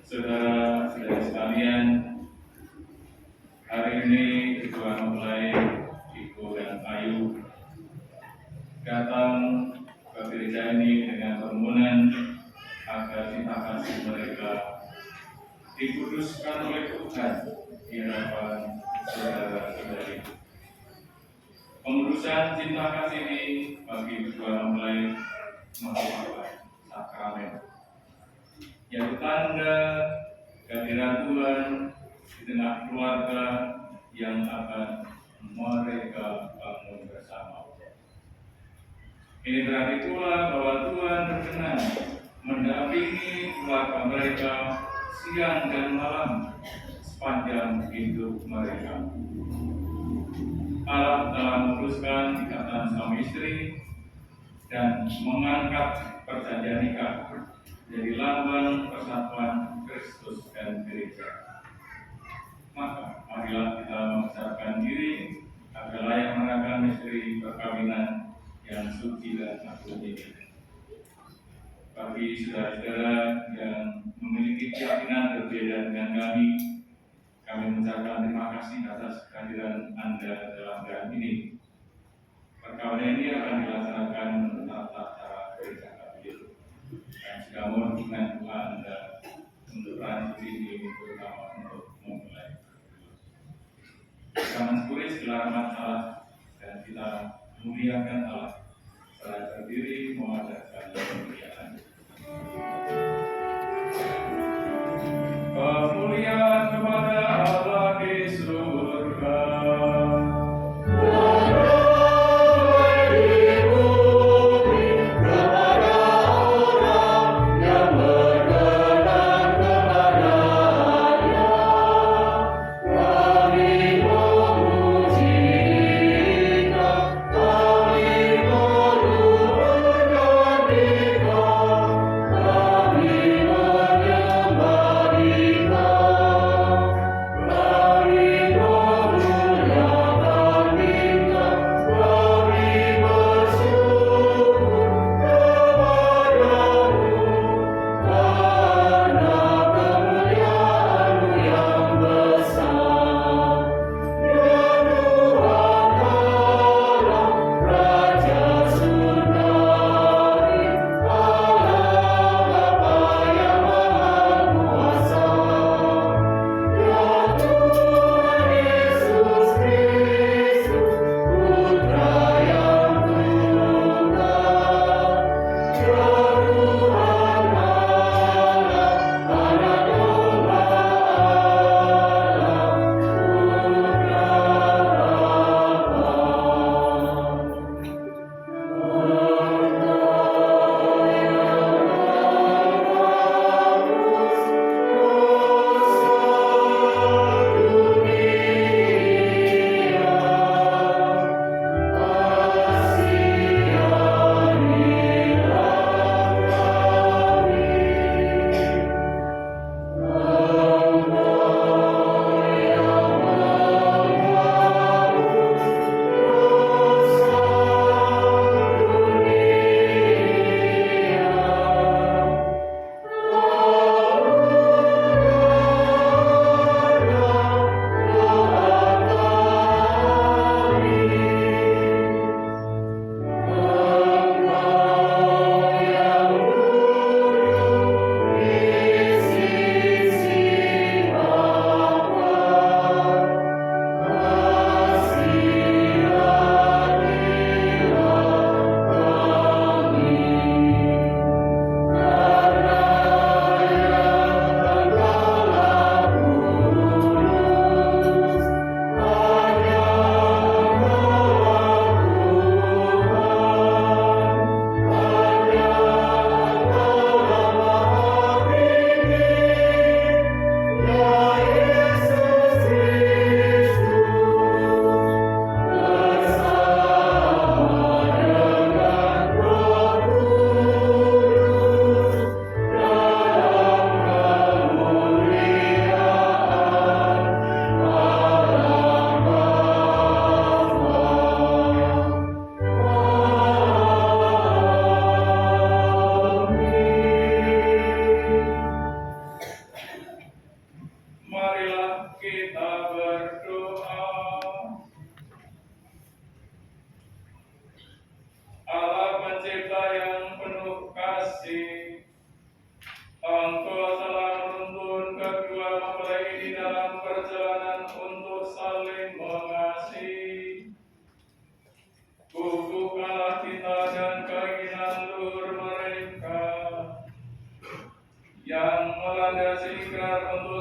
Saudara-saudara sekalian, hari ini Ketua Mempelai Iko dan Ayu datang ke gereja ini dengan permohonan agar cinta kasih mereka dikuduskan oleh Tuhan di hadapan saudara-saudari. Pengudusan cinta kasih ini bagi Ketua Mempelai merupakan sakramen, yaitu tanda kehadiran Tuhan di tengah keluarga yang akan mereka bangun bersama. Ini berarti pula bahwa Tuhan berkenan mendampingi keluarga mereka siang dan malam sepanjang hidup mereka. Allah telah memutuskan ikatan suami istri dan mengangkat perjanjian nikah jadi lambang persatuan Kristus dan gereja. Maka marilah kita mempersiapkan diri agar layak merayakan misteri perkawinan yang suci dan agung ini. Bagi saudara-saudara yang memiliki keyakinan berbeda dengan kami mengucapkan terima kasih atas kehadiran Anda dalam hari ini. Perkawinan ini akan dilaksanakan menurut tata cara gereja Katolik. Dan jika mohon dengan doa Anda untuk transisi ini, terutama untuk memulai. Kita mensyukuri segala rahmat Allah dan kita memuliakan Allah. Saya berdiri mengadakan kemuliaan. Kemuliaan kepada Allah di surga. Amen.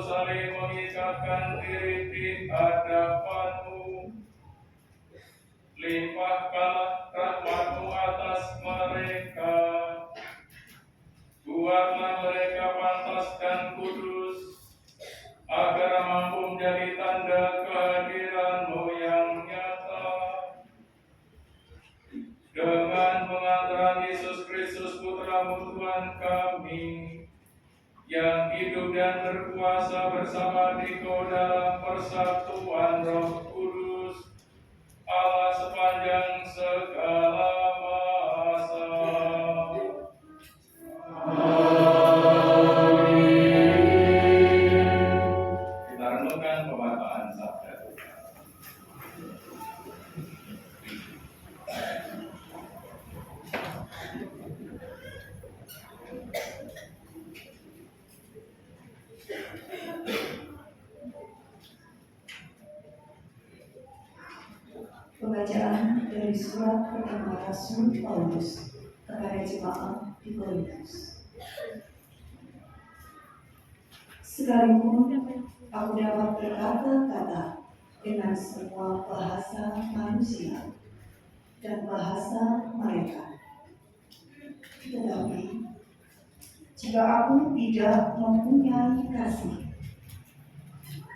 saling mengikatkan diri di hadapan-Mu. Limpahkanlah rahmat-Mu atas mereka. Buatlah mereka pantas dan kudus, agar mampu menjadi tanda kehadiran-Mu yang nyata. Dengan pengantaran Yesus Kristus Putra-Mu Tuhan kami, yang hidup dan berkuasa bersama Dikau dalam persatuan Roh Kudus, Allah sepanjang segala masa. Kita renungkan pemaparan sabda Tuhan. Pembacaan dari surat pertama Rasul Paulus kepada jemaat di Korintus. Sekalipun aku dapat berkata-kata dengan semua bahasa manusia dan bahasa mereka, tetapi jika aku tidak mempunyai kasih,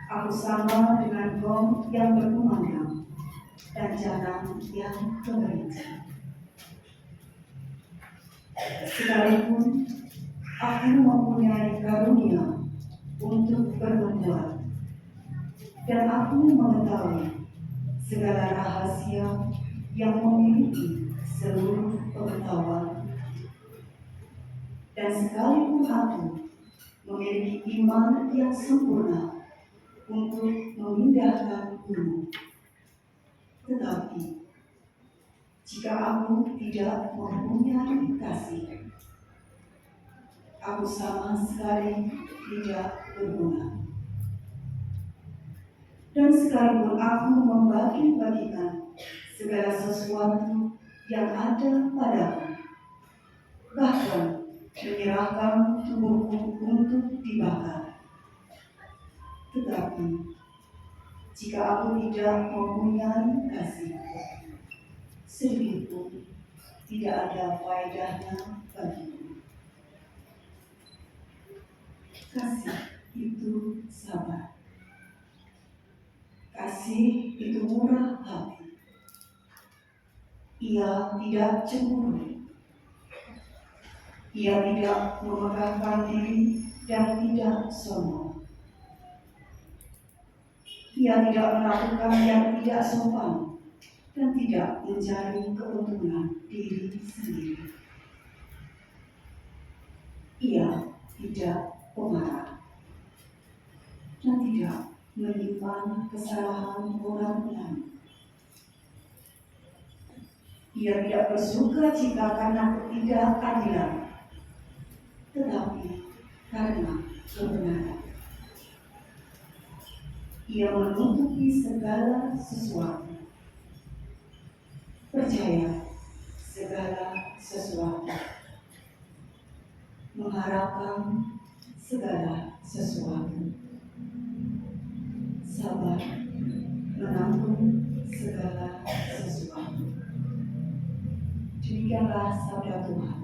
aku sama dengan gong yang berkumandang dan jalan yang bergelintir. Sekalipun aku mempunyai karunia untuk bernubuat, dan aku mengetahui segala rahasia yang memiliki seluruh pengetahuan, dan sekalipun aku memiliki iman yang sempurna untuk memindahkan gunung, tetapi jika aku tidak mempunyai kasih, aku sama sekali tidak berguna. Dan sekalipun aku membagi-bagikan segala sesuatu yang ada padaku, bahkan menyerahkan tubuhku untuk dibakar, tetapi jika aku tidak mempunyai kasih, sedikitpun tidak ada faedahnya bagiku. Kasih itu sabar. Kasih itu murah hati. Ia tidak cemburu. Ia tidak memegahkan diri dan tidak sombong. Ia tidak melakukan yang tidak sopan dan tidak mencari keuntungan diri sendiri. Ia tidak pemarah dan tidak menyimpan kesalahan orang lain. Ia tidak bersuka cita karena ketidakadilan, tetapi karena kebenaran. Ia menutupi segala sesuatu, percaya segala sesuatu, mengharapkan segala sesuatu, sabar menanggung segala sesuatu. Demikianlah sabda Tuhan.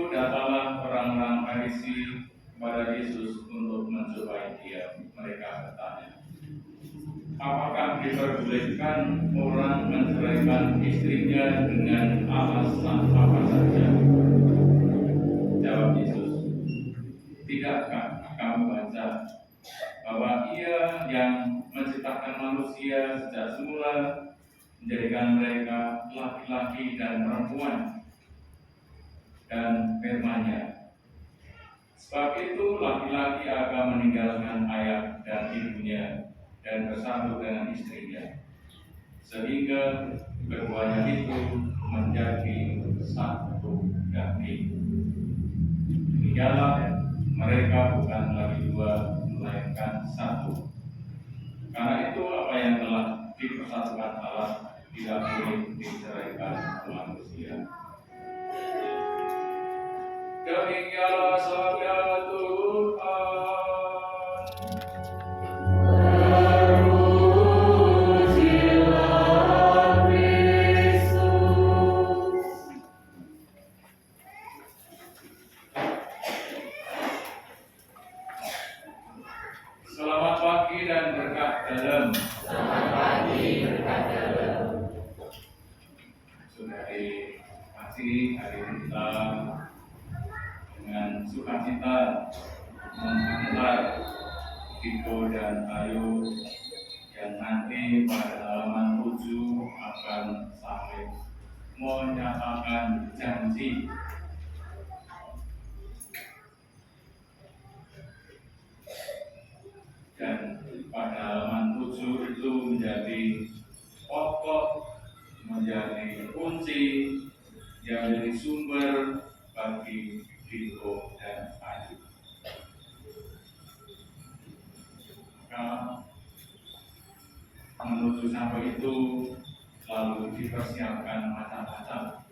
datanglah orang-orang Farisi kepada Yesus untuk mencobai Dia. Mereka bertanya, apakah diperbolehkan orang menceraikan istrinya dengan alasan apa saja? Jawab Yesus, tidakkah kamu baca bahwa Ia yang menciptakan manusia sejak semula menjadikan mereka laki-laki dan perempuan, dan firman-Nya, sebab itu laki-laki akan meninggalkan ayah dan ibunya dan bersatu dengan istrinya, sehingga keduanya itu menjadi satu daging. Demikianlah mereka bukan lagi dua, melainkan satu. Karena itu apa yang telah dipersatukan Allah tidak boleh diceraikan manusia. Demikianlah sabda Tuhan. Selamat pagi dan berkah dalam. Saudari kasih, hari ini kita dengan sukacita mengantar Tito dan Ayu yang nanti pada halaman 7 akan saling menyatakan janji. Dan pada halaman 7 itu menjadi pokok, menjadi kunci, yang menjadi sumber bagi Tito dan Ayu. Maka menuju sampai itu lalu dipersiapkan macam-macam.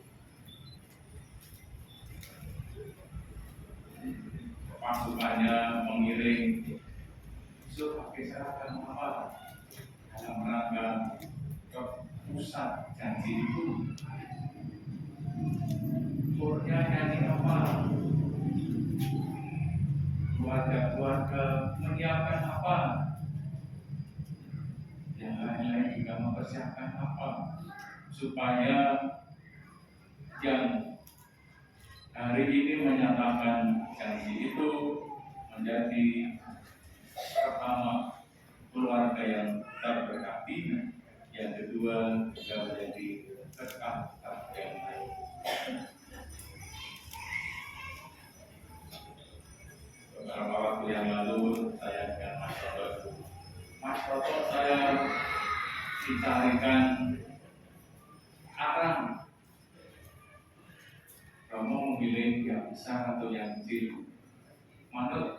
Pasukannya mengiring pakai seragam apa dalam rangka ke pusat janji itu. Turnya nyanyi apa? Keluarga-keluarga menyiapkan apa? Yang lain-lain juga mempersiapkan apa? Supaya yang hari ini menyatakan janji itu menjadi pertama keluarga yang terberkati, yang kedua juga menjadi berkah yang lain. Beberapa waktu yang lalu saya dengan Mas Toto saya dicarikan arang. Kamu memilih yang besar atau yang kecil? Manut?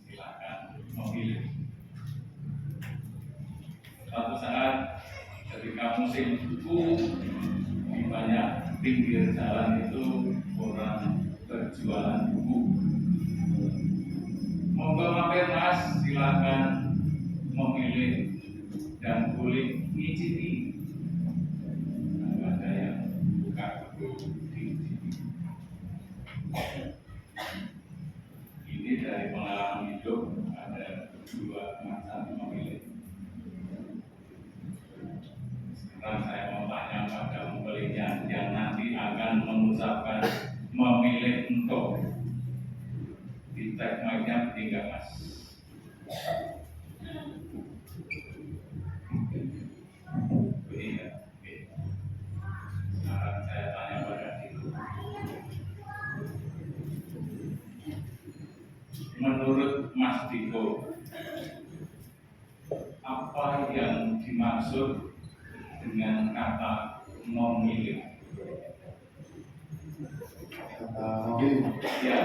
Silakan memilih. Suatu saat ketika musim buku di banyak pinggir jalan itu orang berjualan buku. Monggo mampir Mas, silakan memilih dan boleh ngicipi. Ada yang buka buku diicipi. Ini dari pengalaman hidup, ada dua macam memilih. Sekarang saya mau tanya pada pembelinya yang nanti akan mengucapkan memilih untuk di tag mic-nya tinggal Mas. Iya. Sekarang saya tanya pada Tito. Menurut Mas Tito, apa yang dimaksud dengan kata memilih? Kata memilih. Ya,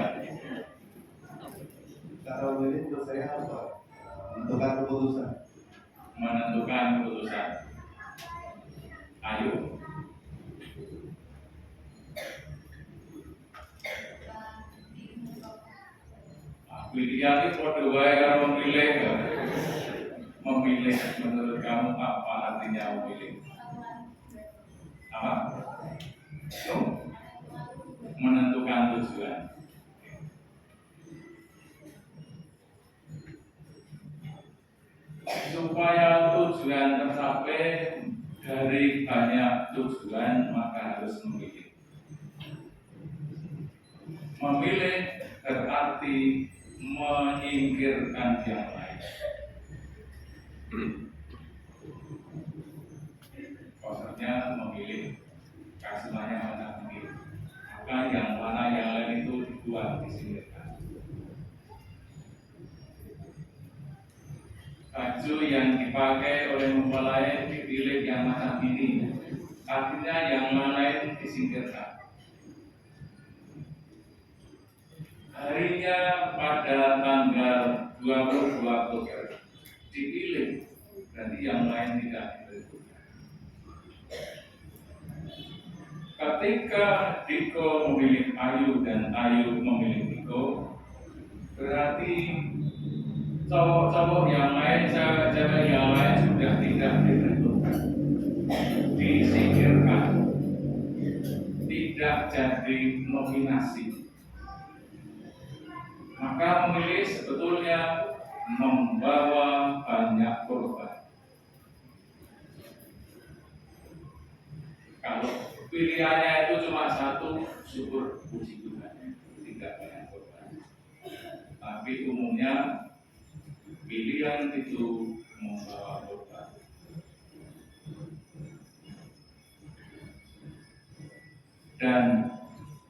Kata memilih menurut saya apa? Menentukan keputusan. menentukan keputusan. Ayo. William itu pada wae karo memilih. Memilih menurut kamu apa artinya memilih? Apa? Menentukan tujuan. Supaya tujuan tercapai dari banyak tujuan, maka harus memilih. Memilih berarti menyingkirkan yang lain. Maksudnya memilih, kasihnya mana memilih. Maka yang mana yang lain itu dibuat, disingkirkan. Baju yang dipakai oleh mempelai dipilih yang mana ini, artinya yang mana itu disingkirkan. Harinya pada tanggal 22 Oktober dipilih, berarti yang lain tidak dipilih. Ketika Diko memilih Ayu dan Ayu memilih Diko, berarti cowok-cowok yang lain, cewek-cewek yang lain sudah tidak ditentukan, disingkirkan, tidak jadi nominasi. Maka memilih sebetulnya membawa banyak korban. Kalau pilihannya itu cuma satu, syukur puji Tuhan, tidak banyak korban. Tapi umumnya pilihan itu membawa korban. Dan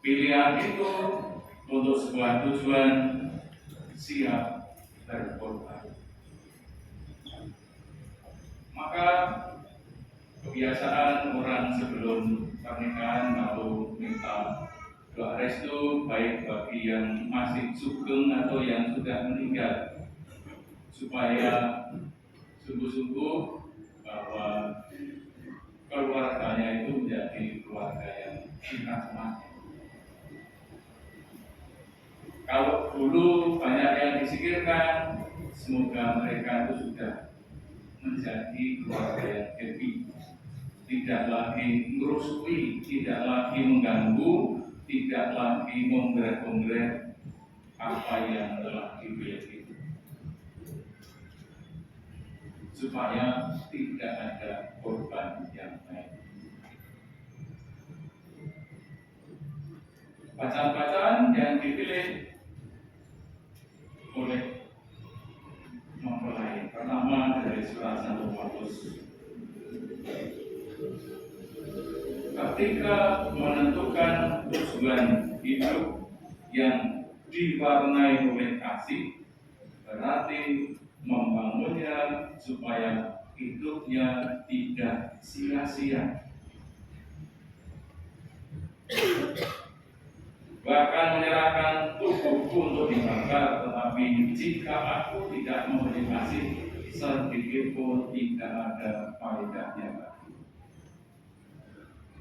pilihan itu untuk sebuah tujuan siap berkorban. Maka kebiasaan orang sebelum pernikahan lalu minta doa restu, baik bagi yang masih sugeng atau yang sudah meninggal, supaya sungguh-sungguh bahwa keluarganya itu menjadi keluarga yang rahmat. Kalau dulu banyak yang disingkirkan, semoga mereka itu sudah menjadi keluarga yang happy, tidak lagi merusui, tidak lagi mengganggu, tidak lagi menggeret-menggeret apa yang telah dipilih itu, supaya tidak ada korban yang lain. Bacaan-bacaan yang dipilih oleh mempelai pertama dari surat 1 Paulus. Ketika menentukan tujuan hidup yang diwarnai oleh kasih, berarti membangunnya supaya hidupnya tidak sia-sia. Bahkan menyerahkan tubuhku untuk dibakar, tetapi jika aku tidak memberi kasih, sedikit pun tidak ada faedahnya lagi.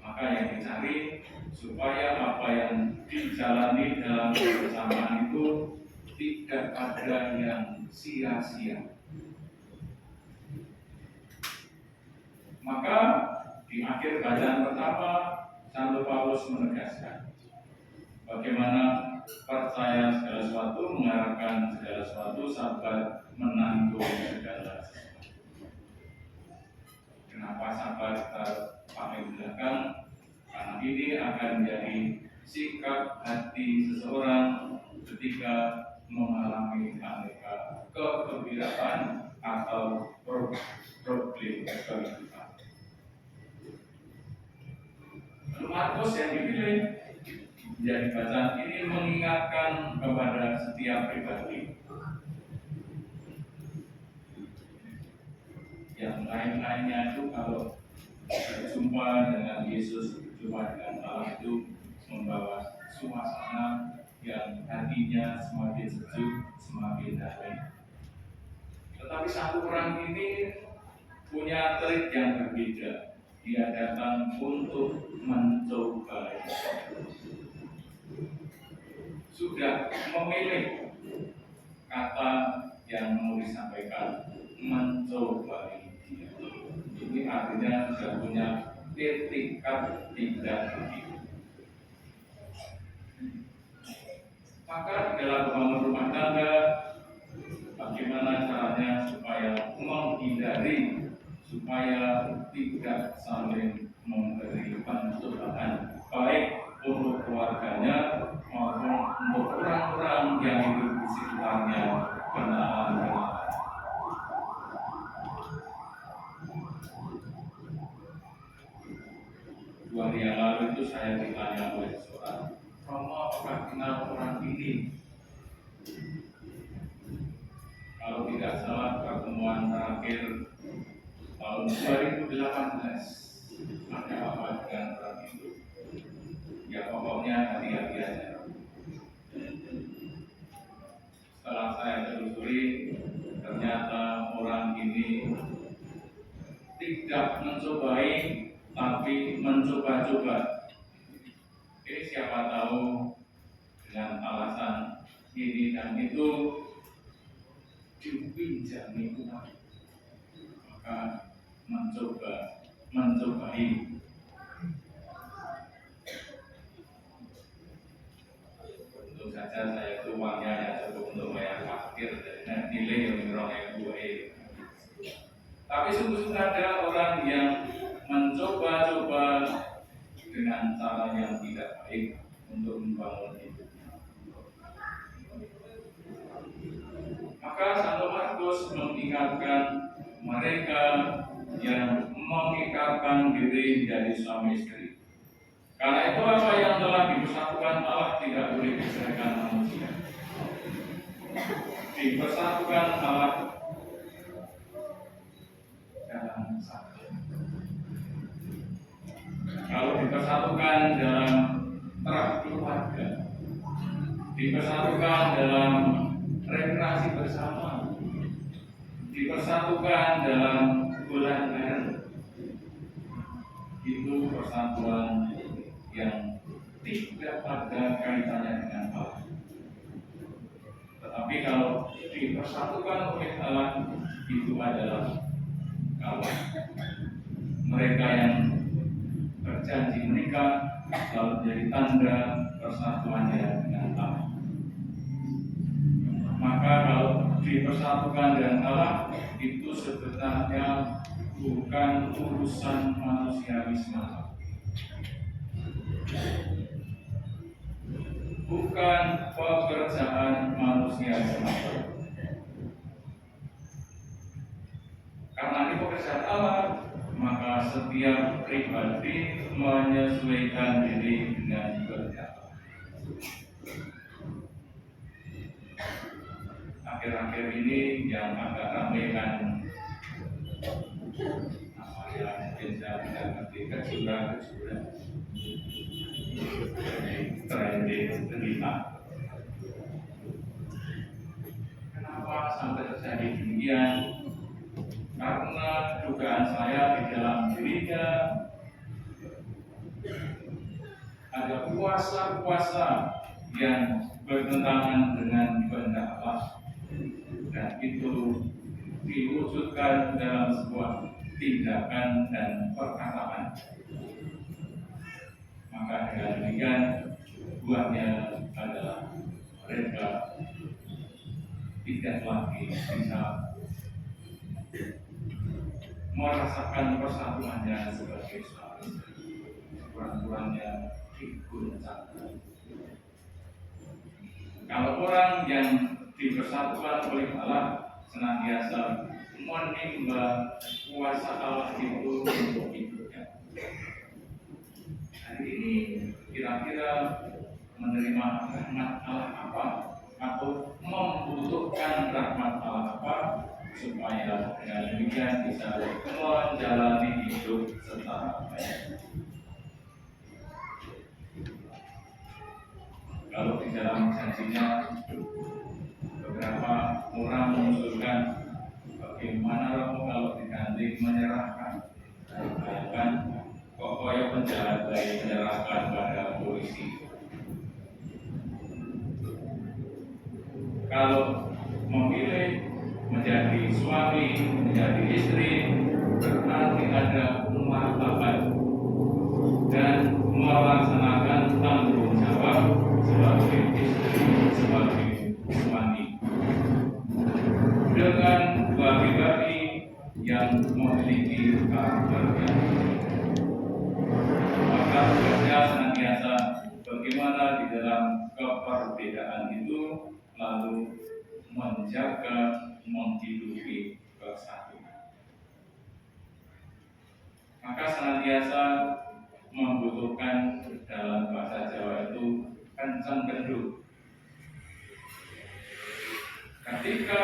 Maka yang dicari supaya apa yang dijalani dalam kebersamaan itu tidak ada yang sia-sia. Maka di akhir bacaan pertama, Santo Paulus menegaskan bagaimana percaya segala sesuatu, mengharapkan segala sesuatu, sabar menanggung segala sesuatu. Kenapa sabar kita pakai belakang? Karena ini akan menjadi sikap hati seseorang ketika mengalami aneka kegembiraan atau problem kehidupan. Markus yang dipilih menjadi bacaan ini mengingatkan kepada setiap pribadi yang lain-lainnya itu kalau berjumpa dengan Yesus, berjumpa dengan Allah itu membawa suasana yang hatinya semakin sejuk, semakin damai. Tetapi satu orang ini punya trik yang berbeda. Dia datang untuk mencoba. Sudah memilih kata yang mau disampaikan, mencoba dia. Ini artinya sudah punya etikat tidak begitu. Maka dalam membangun rumah tangga, bagaimana caranya supaya menghindari, supaya tidak saling memberi pencobaan, baik untuk keluarganya maupun untuk orang-orang yang hidup di sekitarnya, kenalan-kenalan. 2 hari yang lalu itu saya ditanya oleh seorang, "Kamu apakah kenal orang ini?" Kalau tidak salah pertemuan terakhir tahun 2018. Ada apa dengan orang itu? Ya pokoknya hati-hati aja. Setelah saya telusuri, ternyata orang ini tidak mencobai, tapi mencoba-coba. Ini siapa tahu dengan alasan ini dan itu dipinjami uang, maka mencobai. Tentu saja saya itu uangnya hanya cukup untuk bayar parkir dan nilai yang mirong yang tapi sungguh-sungguh ada orang yang mencoba-coba dengan cara yang tidak baik untuk membangun hidupnya. Maka Santo Markus mengingatkan mereka yang mengikatkan diri menjadi suami istri. Karena itu apa yang telah dipersatukan Allah tidak boleh diceraikan manusia. Dipersatukan Allah dalam satu. Kalau dipersatukan dalam terah keluarga, dipersatukan dalam rekreasi bersama, dipersatukan dalam bulan bareng, itu persatuan yang tidak ada kaitannya dengan Allah. Tetapi kalau dipersatukan oleh Allah, itu adalah kawan. Mereka yang berjanji menikah lalu menjadi tanda persatuannya dengan Allah. Maka kalau dipersatukan dengan Allah, itu sebenarnya bukan urusan manusiawi semata, bukan pekerjaan manusia semata. Karena ini pekerjaan Allah, maka setiap pribadi menyesuaikan diri dengan kerjaan. Akhir-akhir ini yang agak ramai kan namanya mungkin saya tidak ngerti, kejuran trending berita. Kenapa sampai terjadi demikian? Karena dugaan saya di dalam dirinya ada kuasa-kuasa yang bertentangan dengan kehendak Allah, dan itu diwujudkan dalam sebuah tindakan dan perkataan. Maka dengan demikian buahnya adalah mereka tidak lagi bisa merasakan persatuannya sebagai suami, kurang-kurangnya digunakan. Kalau orang yang dipersatukan oleh Allah senantiasa menimba kuasa Allah itu untuk hidupnya. Hari ini kira-kira menerima rahmat Allah apa, atau membutuhkan rahmat Allah apa, supaya dengan demikian bisa menjalani hidup secara baik. Kalau di dalam janjinya beberapa orang mengusulkan bagaimana Romo kalau diganti menyerahkan, bayangkan pokoknya penjahat baik menyerahkan pada polisi. Kalau memilih menjadi suami, menjadi istri, berarti ada martabat dan melaksanakan tanggung jawab sebagai istri, sebagai yang memiliki karakter yang maka tugasnya senantiasa bagaimana di dalam keperbedaan itu lalu menjaga menghidupi kesatuan. Maka senantiasa membutuhkan dalam bahasa Jawa itu kencang gendut. Ketika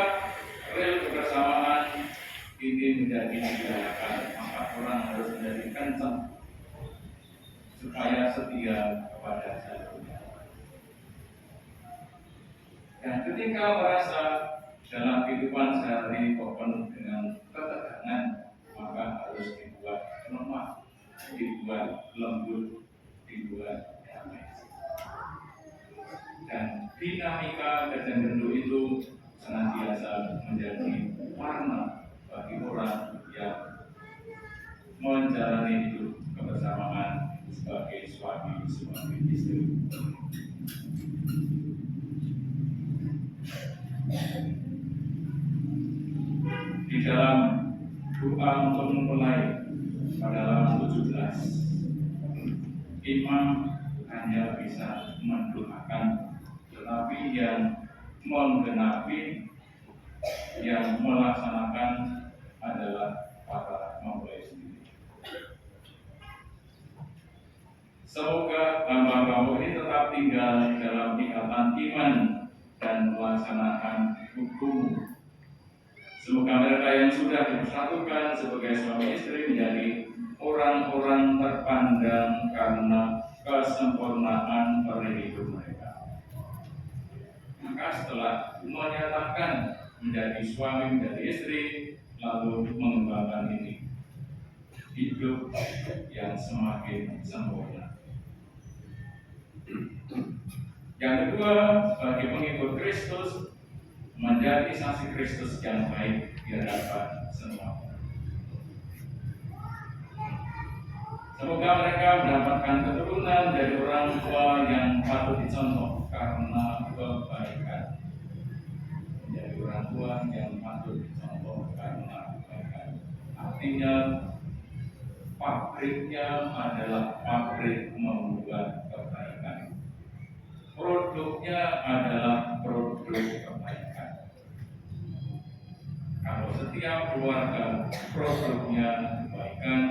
real kebersamaan ini menjadi dirayakan, maka orang harus menjadi kencang supaya setia kepada satunya. Dan ketika merasa dalam kehidupan sehari penuh dengan ketegangan, maka harus dibuat lemah, dibuat lembut, dibuat damai. Dan dinamika kecenderungan itu senantiasa menjadi warna bagi orang yang menjalani hidup kebersamaan sebagai suami, sebagai istri. Di dalam doa untuk memulai pada halaman 17, imam hanya bisa mendoakan, tetapi yang menggenapi, yang melaksanakan adalah para mempelai sendiri. Semoga hamba-hamba ini tetap tinggal dalam ikatan iman dan melaksanakan hukum. Semoga mereka yang sudah dipersatukan sebagai suami istri menjadi orang-orang terpandang karena kesempurnaan hidup mereka. Maka setelah menyatakan menjadi suami, menjadi istri, lalu mengembangkan ini hidup yang semakin sempurna. Yang kedua, sebagai pengikut Kristus, menjadi saksi Kristus yang baik di hadapan semua. Semoga mereka mendapatkan keturunan dari orang tua yang patut dicontoh karena kebaikan. Menjadi orang tua yang patut dicontoh karena kebaikan. Artinya pabriknya adalah pabrik membuat kebaikan. Produknya adalah produk kebaikan. Kalau setiap keluarga produknya kebaikan,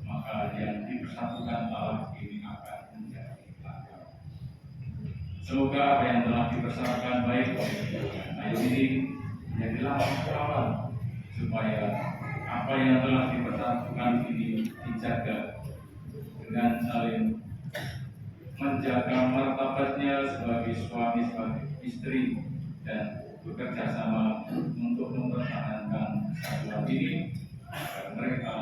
maka yang dipersatukan Allah ini akan menjadi langka. Semoga apa yang telah dipersatukan baik ayo ini menjadilah awal supaya apa yang telah dipersatukan ini dijaga dengan saling menjaga martabatnya sebagai suami, sebagai istri, dan bekerja sama untuk mempertahankan kesatuan ini agar mereka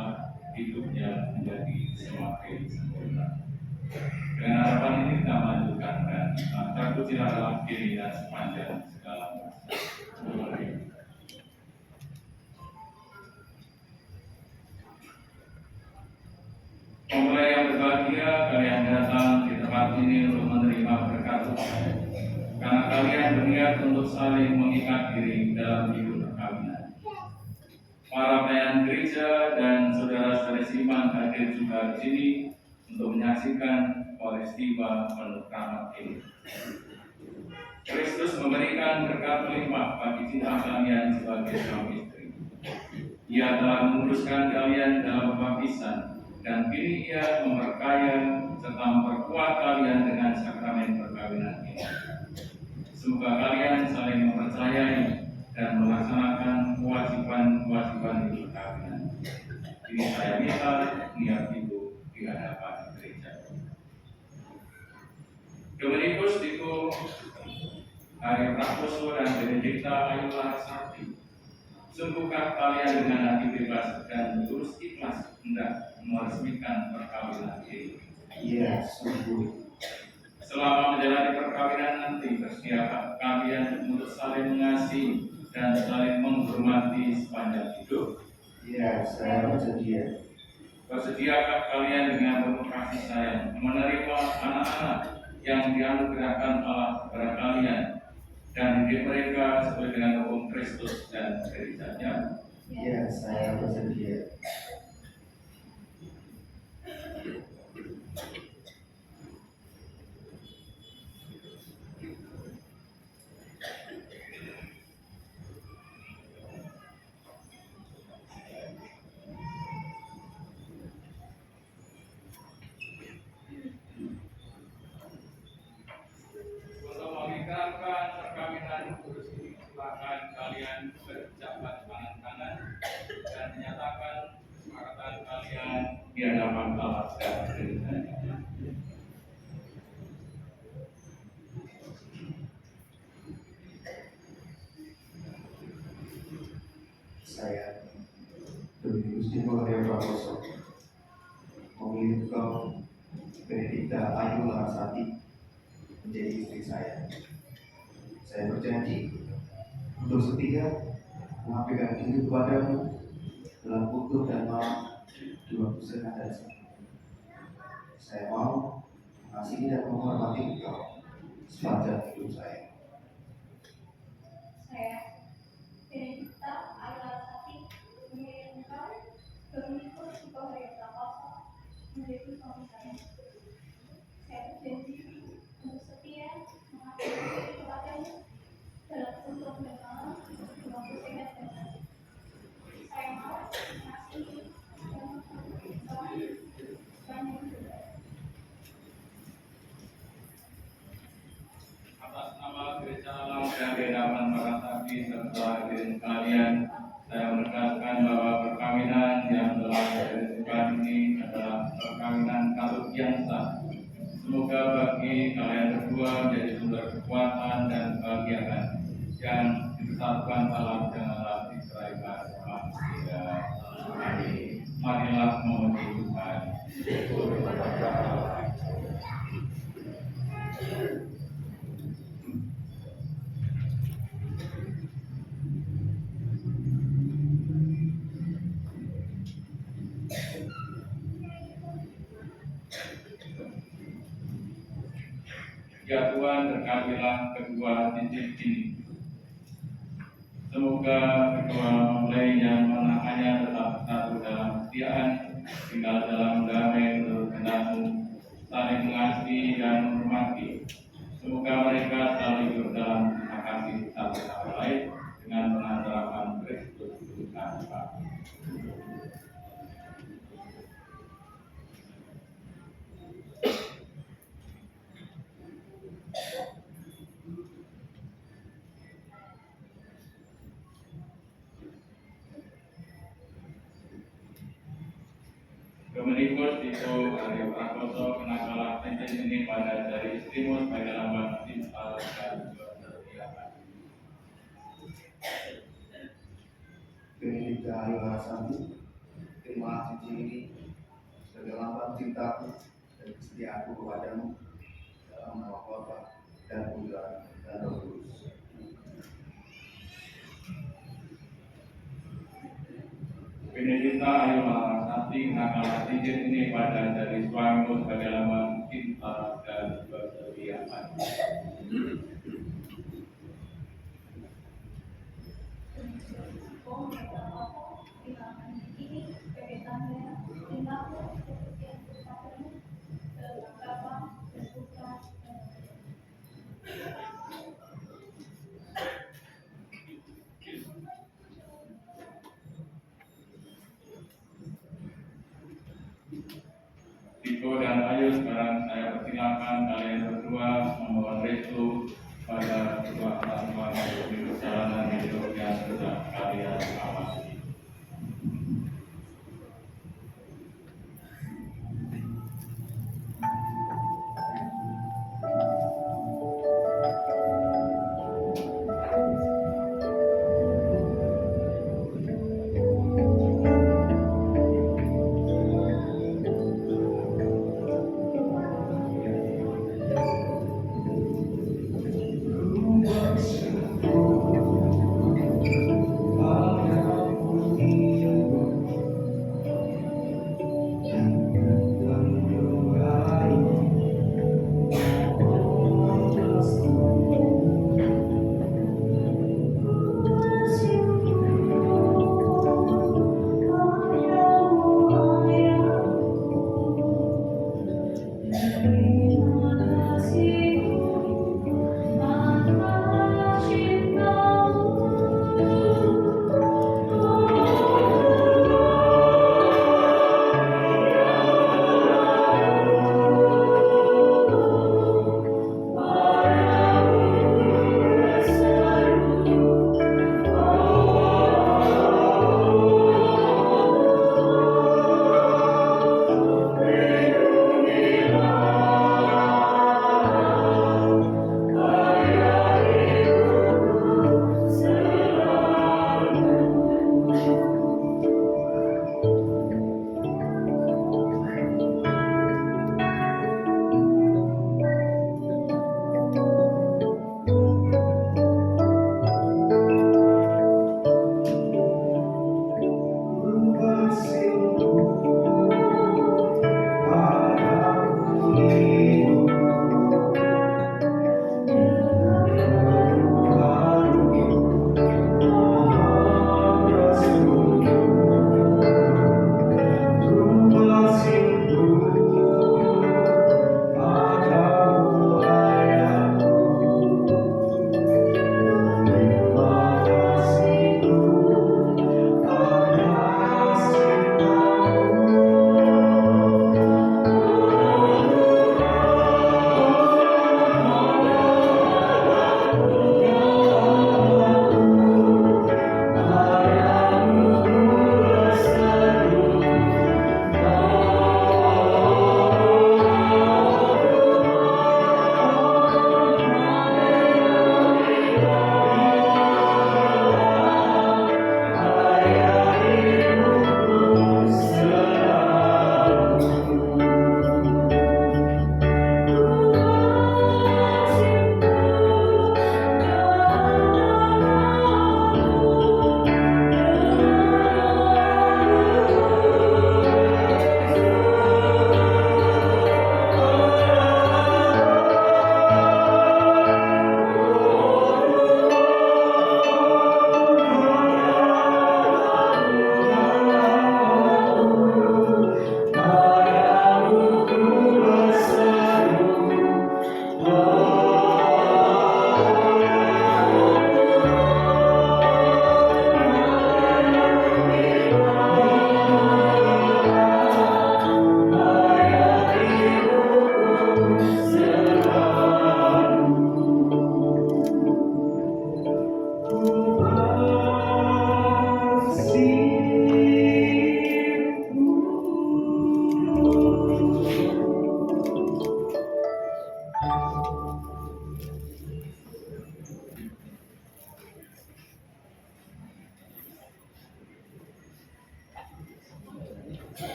hidupnya menjadi semakin sempurna. Dengan harapan ini kita melanjutkan dan terpujilah dalam diri dan sepanjang segala masa. Mempelai yang berbahagia, kalian datang di tempat ini untuk menerima berkat Tuhan. Karena kalian berniat untuk saling mengikat diri dalam hidup perkawinan. Para pelayan gereja dan saudara-saudari seiman hadir juga di sini untuk menyaksikan peristiwa penuh rahmat ini. Kristus memberikan berkat melimpah bagi cinta kalian sebagai suami istri. Ia telah menguruskan kalian dalam baptisan, dan kini Ia memperkaya serta memperkuat kalian dengan sakramen perkawinan ini. Semoga kalian saling mempercayai dan melaksanakan kewajiban-kewajiban di perkawinan. Ini saya minta niat itu di hadapan gereja. Dominikus Diko Hari Prakoso dan Benedikta Ayu Larasati, sungguhkah kalian dengan hati bebas dan tulus ikhlas hendak meresmikan perkawinan ini? Iya, sungguh. Selama menjalani perkawinan nanti, bersiapkah kalian untuk saling mengasihi dan saling menghormati sepanjang hidup? Iya, saya bersedia. Bersediakah kalian dengan penuh kasih sayang menerima anak-anak yang dianugerahkan Allah kepada kalian dan didik mereka sesuai dengan hukum Kristus dan gerejanya? Ya, saya bersedia. Untuk mengikrarkan perkawinan kudus ini, silakan kalian berjabat tangan kanan dan menyatakan kesepakatan kalian di hadapan Allah dan gereja. Saya Dominus Timorio Prakoso memilih engkau Benedikta Ayu Larasati menjadi istri saya. Saya berjanji untuk setia mengabdikan diri kepadamu dalam utuh dan malam di waktu sehat dan sakit. Saya mau mengasihi dan menghormati engkau sepanjang hidup saya. Saya, Benedikta Ayu Larasati, memilih engkau, Dominus Timorio Prakoso, menjadi suami saya. Saya berjanji untuk setia mengabdikan diri kepadamu dalam utuh dan malam di waktu sehat dan sakit. Saya mau mengasihi dan menghormati engkau sepanjang hidup saya. Atas nama Gereja Alam dan di hadapan para saksi serta hadirin sekalian, saya menegaskan bahwa perkawinan yang telah ditentukan ini adalah perkawinan katut yang sah. Semoga bagi kalian berdua menjadi sumber kekuatan dan kebahagiaan yang disatukan dalam janganlah diceraikan manusia. Amin. Marilah memuji Tuhan. Ya Tuhan, berkatilah kedua cincin ini. Semoga kedua mempelai yang menahannya tetap satu dalam kesetiaan, tinggal dalam damai menurut kehendak-Mu, saling mengasihi dan menghormati. Semoga mereka selalu hidup dalam terima kasih satu sama lain dengan pengharapan Kristus Tuhan kami. Dominikus Tito Aryo Prakoso kenakalah cincin ini pada jari istrimu sebagai lambang cinta dan kesetiaan. Benedikta Ayu Larasati, terimalah cincin ini sebagai lambang cintaku dan kesetiaanku kepadamu dalam nama Bapa dan Putra dan Roh Kudus. Benedikta Ayu Larasati kenakalah cincin ini pada jari suamimu sebagai lambang cinta dan kesetiaan. Tito dan Ayu, sekarang saya persilakan kalian berdua memohon restu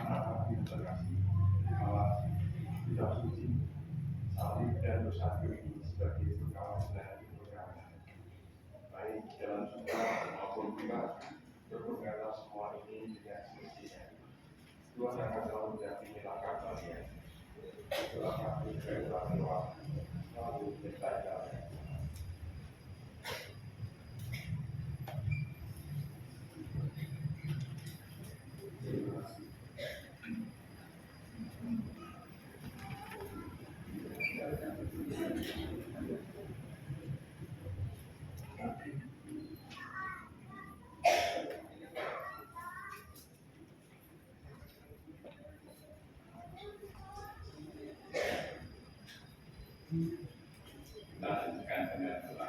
Anak-anak yang terkasih, Allah tidak suci, salib dan bersatu ini sebagai perkawasan dari perkawinan. Baik dalam suka maupun duka, berpeganglah semua ini dengan semestinya. Tuhan akan selalu mendampingi kalian. Itulah kami kebetulan doa, lalu menyertai kalian. Terima kasih. Kita lanjutkan dengan doa.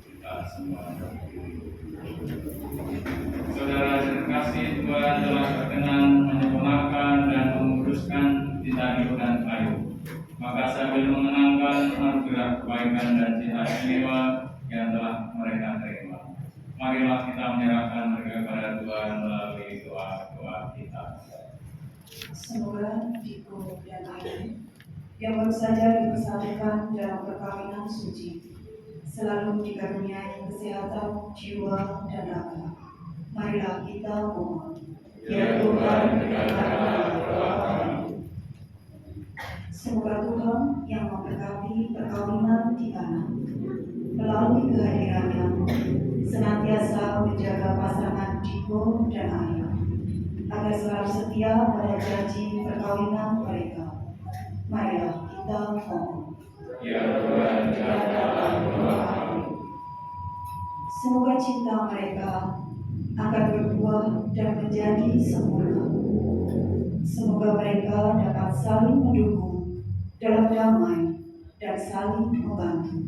Kita semua berdiri. Saudara terkasih, Tuhan telah berkenan menyempurnakan dan menguruskan kita dan kayu. Maka sambil mengenangkan anugerah kebaikan dan cinta istimewa yang telah mereka terima, marilah kita menyerahkan mereka kepada Tuhan melalui doa-doa kita. Semoga Diko dan Ayu yang baru saja dipersatukan dalam perkawinan suci selalu dikaruniai kesehatan jiwa dan raga. Marilah kita mohon. Ya Tuhan, dengarkanlah doa kami. Semoga Tuhan yang memberkati perkawinan di tanah melalui kehadirannya senantiasa menjaga pasangan Diko dan Ayu agar selalu setia pada janji perkawinan mereka. Marilah kita mohon. Ya Tuhan, dengarkanlah doa kami. Semoga cinta mereka akan berbuah dan menjadi sempurna. Semoga mereka dapat saling mendukung dalam damai dan saling membantu.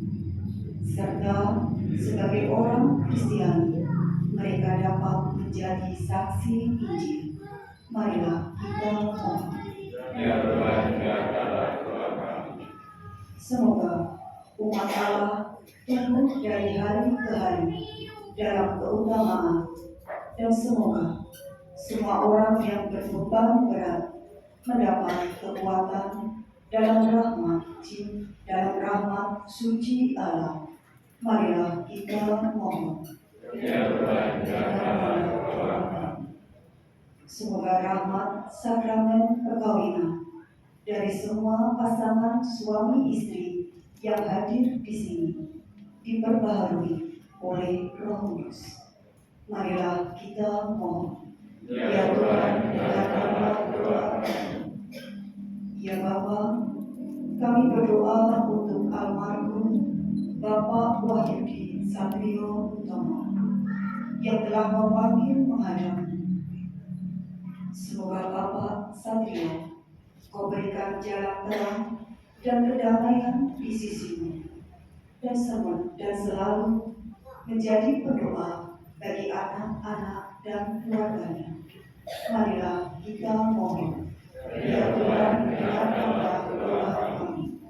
Serta sebagai orang Kristiani, mereka dapat menjadi saksi Injil. Marilah kita mohon. Ya Tuhan, dengarkanlah doa kami. Semoga umat Allah tumbuh dari hari ke hari dalam keutamaan, dan semoga semua orang yang berbeban berat mendapat kekuatan dalam rahmat suci Allah. Marilah kita mohon. Ya Tuhan, dengarkanlah doa kami. Semoga rahmat sakramen perkawinan dari semua pasangan suami istri yang hadir di sini diperbaharui oleh Roh Kudus. Marilah kita mohon. Ya Tuhan, dengarkanlah doa kami. Ya Bapa, kami berdoa untuk almarhum Bapak Wahyudi Satrio Utomo yang telah memanggil menghadap. Semoga Bapak Satrio Kau berikan jalan terang dan kedamaian di sisimu, dan selalu menjadi pendoa bagi anak-anak dan keluarganya. Marilah kita mohon. Ya Tuhan, dengarkanlah doa kami.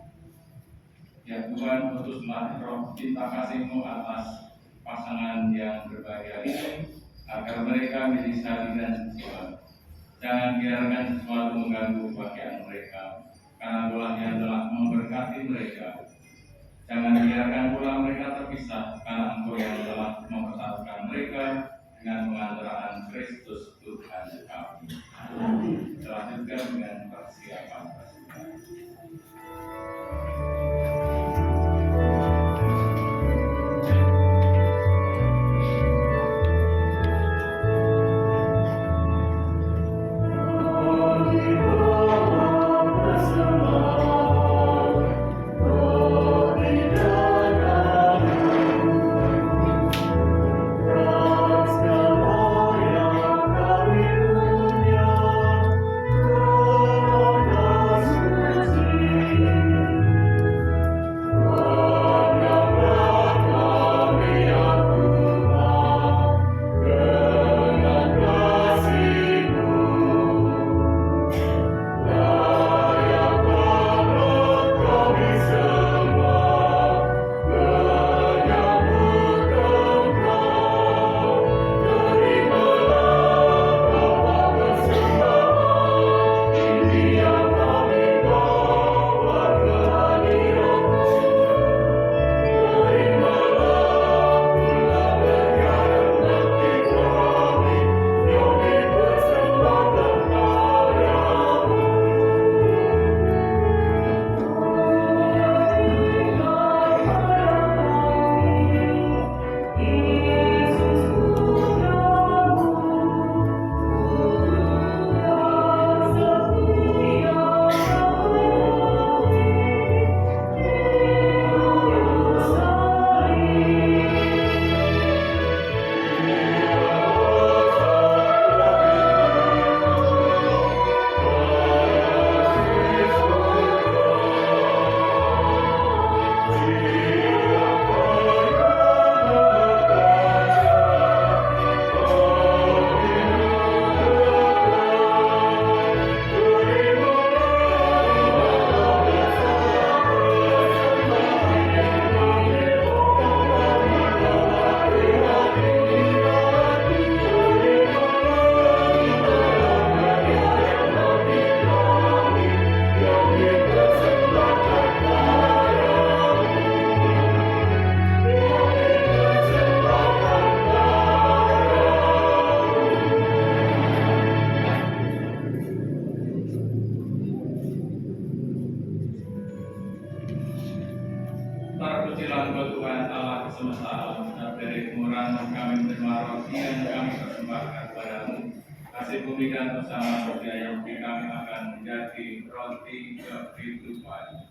Ya Tuhan, utuslah roh cinta kasih-Mu atas pasangan yang berbahagia ini, agar mereka menjadi satu dan sesuatu. Jangan biarkan sesuatu mengganggu kebahagiaan mereka, karena Tuhan yang telah memberkati mereka. Jangan biarkan pula mereka terpisah, karena Engkau yang telah mempersatukan mereka dengan pengantaraan Kristus Tuhan kami. Amin. Selanjutnya dengan persiapan persiapan. Terpujilah Engkau Tuhan Allah semesta alam, dari kemurahan kami menerima roti yang kami persembahkan padamu. Kasih bumi dan bersama manusia yang kami akan menjadi roti kehidupan.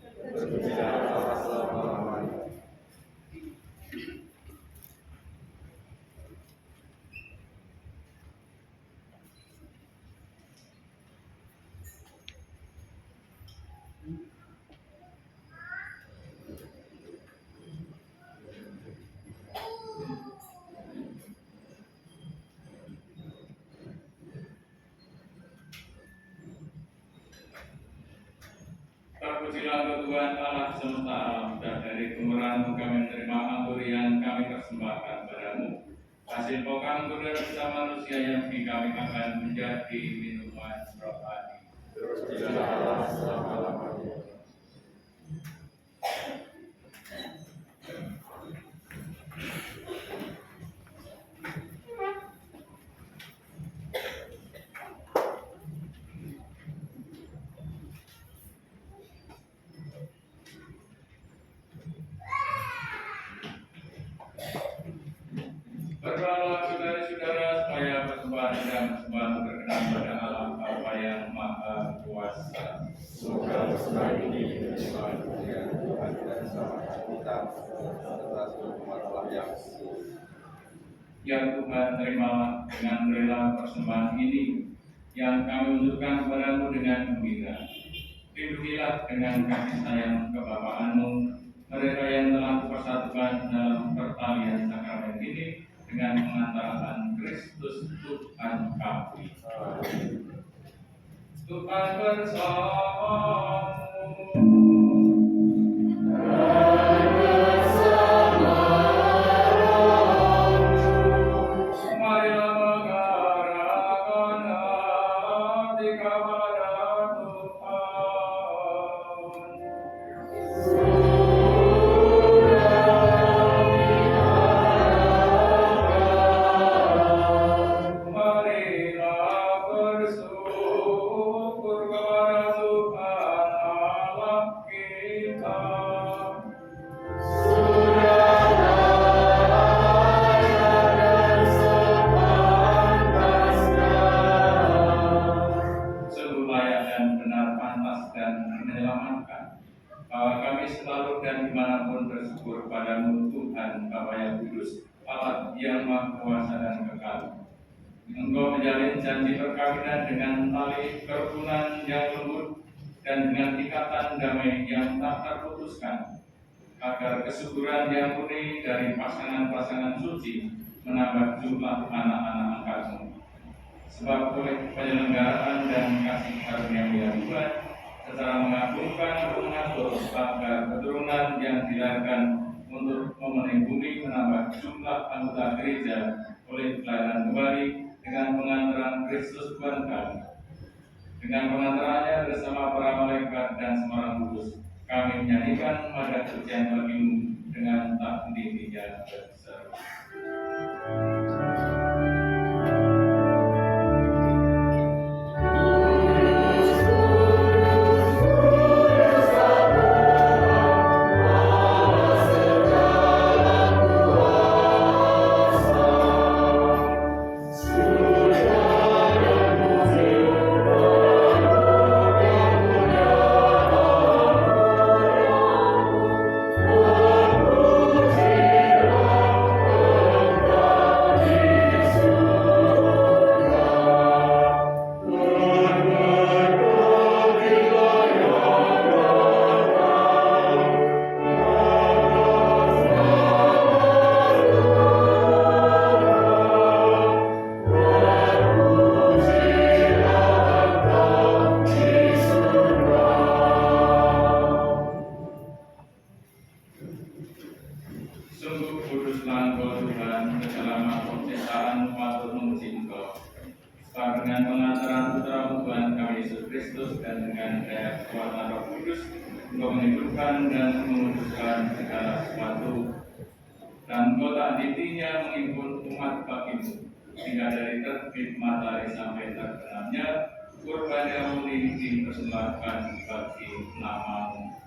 Terpujilah Engkau Tuhan Allah semesta alam, dan dari kemurahan kami menerima anggur yang kami persembahkan padamu. Hasil pokok anggur dan bersama manusia yang kami akan menjadi minuman rohani. Terpujilah Allah selama-lamanya. Berdoalah saudara-saudara supaya persembahan dan persembahan berkenan pada Allah Bapa yang Maha Kuasa. Semoga persembahan ini diterima dengan Tuhan dan selamatkan kita serta seluruh umat Allah yang Ya Tuhan, terimalah dengan rela persembahan ini yang kami unjukkan kepadamu dengan gembira. Lindungilah dengan kasih sayang kebapaan-Mu mereka yang telah dipersatukan dalam pertalian sakramen ini dengan pengantaran Kristus Tuhan kami. Tuhan bersamamu. Marilah mengarahkan hati kepada Tuhan. Marilah bersyukur kepada Tuhan Allah kita. Sungguh layak dan benar, pantas dan menyelamatkan, bahwa kami selalu dan dimanapun bersyukur padamu Tuhan Bapa yang kudus, Allah yang Maha Kuasa dan kekal. Engkau menjalin janji perkawinan dengan tali kerukunan yang lembut dan dengan ikatan damai yang tak terputuskan, agar kesuburan yang murni dari pasangan-pasangan suci menambah jumlah anak-anak angkatmu. Sebab oleh penyelenggaraan dan kasih karunia Tuhan, secara mengagumkan mengatur agar keturunan yang dilahirkan untuk memenuhi bumi menambah jumlah anggota gereja oleh pelayanan kembali dengan pengantaran Kristus Tuhan kami. Dengan pengantarannya bersama para malaikat dan sembarang kudus, kami menyanyikan pada pujian bagimu dengan tak henti-hentinya berseru. Sungguh kuduslah Engkau Tuhan, segala penciptaan patut memuji Engkau. Sebab dengan pengantaran Putra Tuhan kami Yesus Kristus dan dengan daya kekuatan Roh Kudus, Engkau menghidupkan dan menguduskan segala sesuatu. Dan Engkau tak henti-hentinya menghimpun umat bagimu, hingga dari terbit matahari sampai terbenamnya, kurban yang murni dipersembahkan bagi nama-Mu.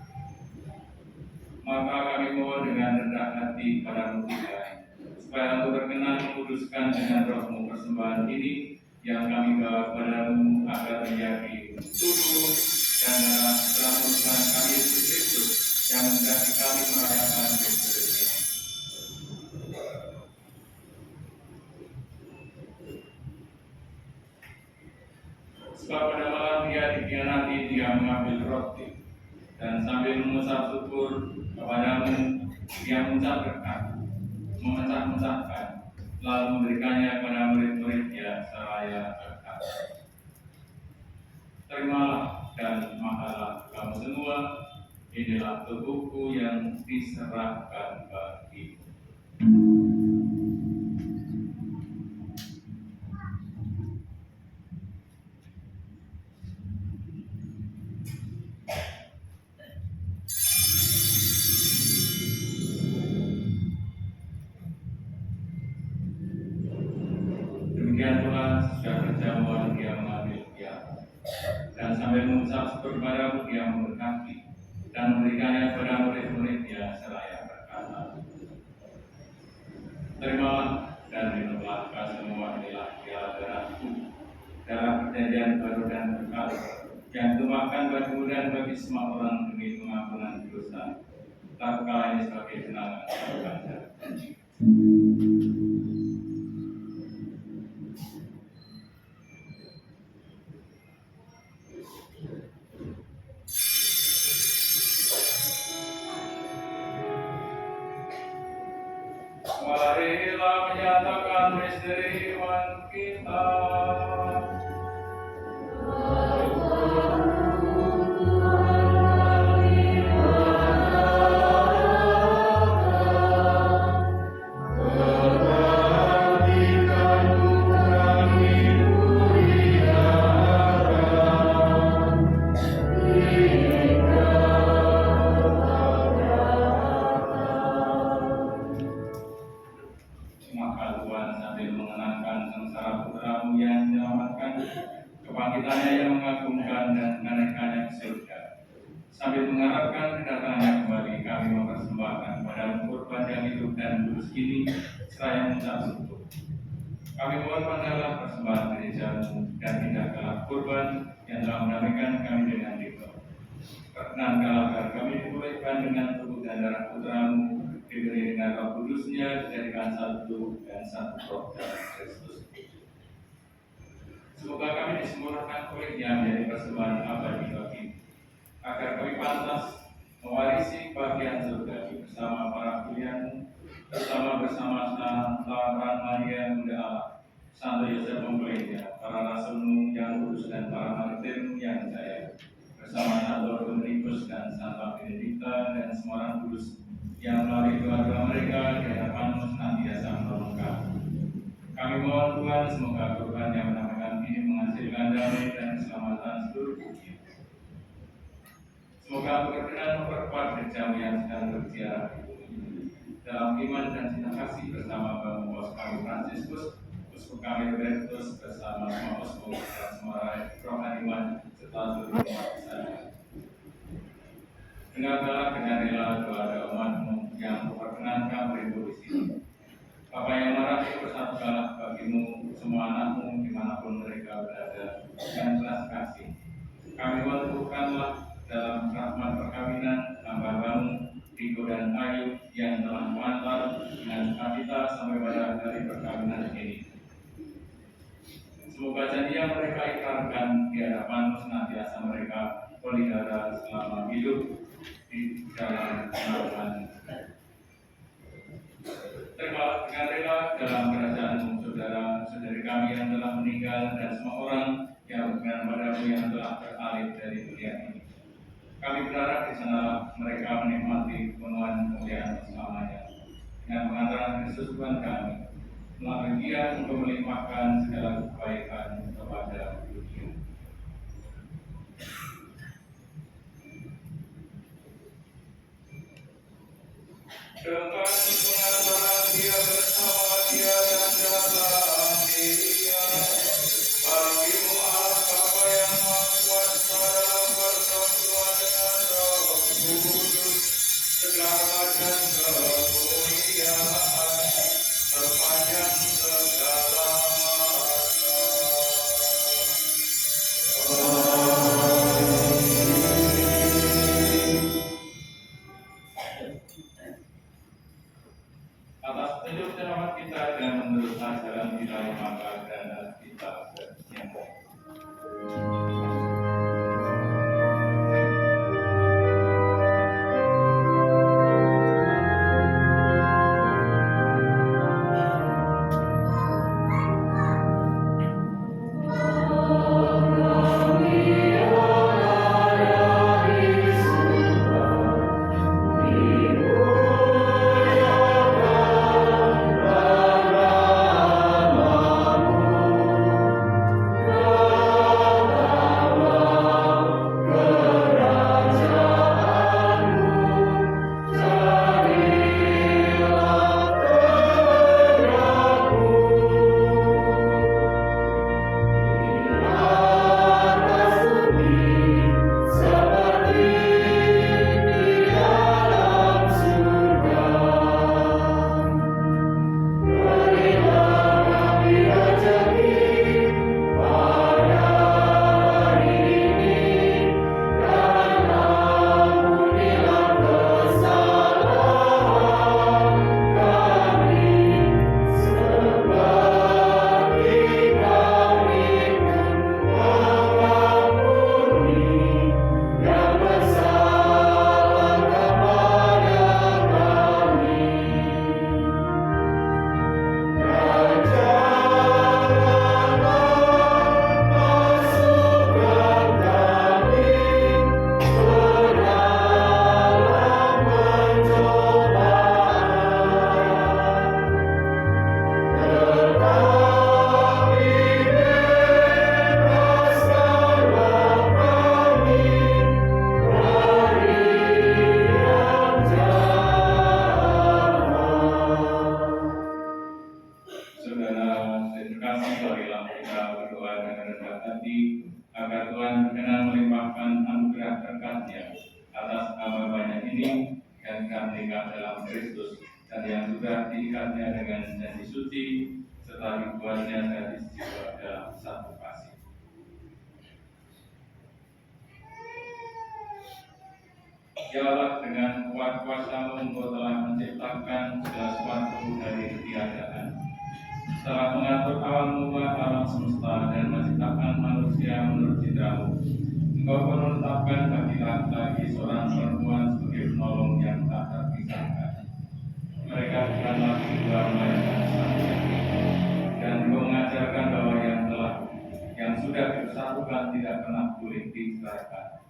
Maka kami mohon dengan rendah hati padamu Tuhan, supaya Engkau berkenan menguduskan dengan roh-Mu persembahan ini yang kami bawa kepadamu agar menjadi tubuh dan darah putra Tuhan kami Yesus Kristus yang menghendaki kami merayakan Kristus ini. Sebab pada malam Dia dikhianati, Dia mengambil roti dan sambil mengucap syukur kepadamu, Dia mengucap berkat, memecah-mecahkan, lalu memberikannya kepada murid-muridnya seraya berkat. Terimalah dan makanlah kamu semua, inilah tubuhku yang diserahkan bagimu. Demikian pula sesudah berjamuan Dia mengambil piala dan sambil mengucap syukur kepadamu Dia memberkati dan memberikannya kepada murid-muridnya seraya berkata, terimalah dan minumlah semua, inilah piala darahku, darah perjanjian baru dan berkat yang ditumpahkan bagimu dan bagi semua orang demi pengampunan dosa. Lakukanlah ini sebagai kenangan kepada marilah menyatakan misteri iman kita. Maka Tuhan sambil mengenangkan sengsara putra-Mu yang menyelamatkan, kebangkitannya yang mengagumkan dan kenaikannya ke surga, sambil mengharapkan kedatangannya kembali, kami mempersembahkan kepada-Mu kurban yang hidup dan kudus ini seraya mengucap syukur. Kami mohon pandanganlah persembahan gereja-Mu dan tindakanlah kurban yang telah mendamaikan kami dengan Dikau. Perkenankanlah agar kami dipulihkan dengan tubuh dan darah putra-Mu, diberi dengan Roh Kudusnya, dijadikan satu dan satu roh dalam Kristus. Semoga kami disempurnakan oleh-Nya menjadi persembahan abadi bagimu, agar kami pantas mewarisi bagian surga bersama para pilihan-Mu, bersama Tuhan Maria Bunda Allah, Santo Yosef Mempelainya, para rasul-Mu yang kudus dan para martir-Mu yang jaya, bersama Santo Dominikus dan Santa Benedikta dan semua orang kudus yang melalui doa-doa mereka di hadapan-Mu senantiasa menolong kami. Kami mohon Tuhan, semoga kurban yang menamakan ini menghasilkan damai dan keselamatan seluruh dunia. Semoga Engkau berkenan memperkuat gereja-Mu yang sedang berziarah di bumi ini dalam iman dan cinta kasih bersama Bapak Bos kami Fransiskus, Uskup kami Robertus bersama semua uskup dan semua rohaniwan serta seluruh umat Islam. Dengarkanlah dengan rela doa umat-Mu yang memperkenankan beribu di sini. Bapa yang marah itu bersatukanlah bagimu semua anak-Mu dimanapun mereka berada dengan belas kasih. Kami mengukuhkanlah dalam rahmat perkawinan hamba-Mu Diko dan Ayu yang telah mengantar dengan sukacita sampai pada hari perkawinan ini. Semoga janji yang mereka ikrarkan di hadapan-Mu senantiasa mereka pelihara selama hidup di dalam kenalan. Terimalah dengan rela dalam kerajaan-Mu saudara-saudari kami yang telah meninggal dan semua orang yang berkenan padamu yang telah beralih dari dunia ini. Kami berharap di sana mereka menikmati pemenuhan kemuliaan selamanya dengan pengantaran Kristus Tuhan kami, melalui Dia untuk melimpahkan segala kebaikan kepada dunia. Dengan pengantaran Dia bersama Dia dan dalam Dia, bagimu Allah Bapa yang Maha Kuasa dalam persatuan dengan Roh Kudus, segala dan kemuliaan sepanjang segala masa. Atas petunjuk dan rahmat kita dan menurut ajaran kita maka dan kita yang baik. Saudara, terima kasih, marilah kita berdoa dengan rendah hati agar Tuhan berkenan melimpahkan anugerah berkat-Nya atas hamba banyak ini yang akan menikah dalam Kristus dan yang sudah diikatnya dengan janji suci serta dibuatnya gadis jiwa dalam satu kasih. Ya Allah, dengan kuat kuasa-Mu Engkau telah menciptakan segala sesuatu dari ketiadaan. Setelah mengatur awal mula alam semesta dan menciptakan manusia menurut citra-Mu, Engkau pun menetapkan bagi laki-laki seorang perempuan sebagai penolong yang tak terpisahkan. Mereka bukanlah kedua melainkan satu. Dan Engkau mengajarkan bahwa yang sudah bersatukan tidak pernah boleh diceraikan.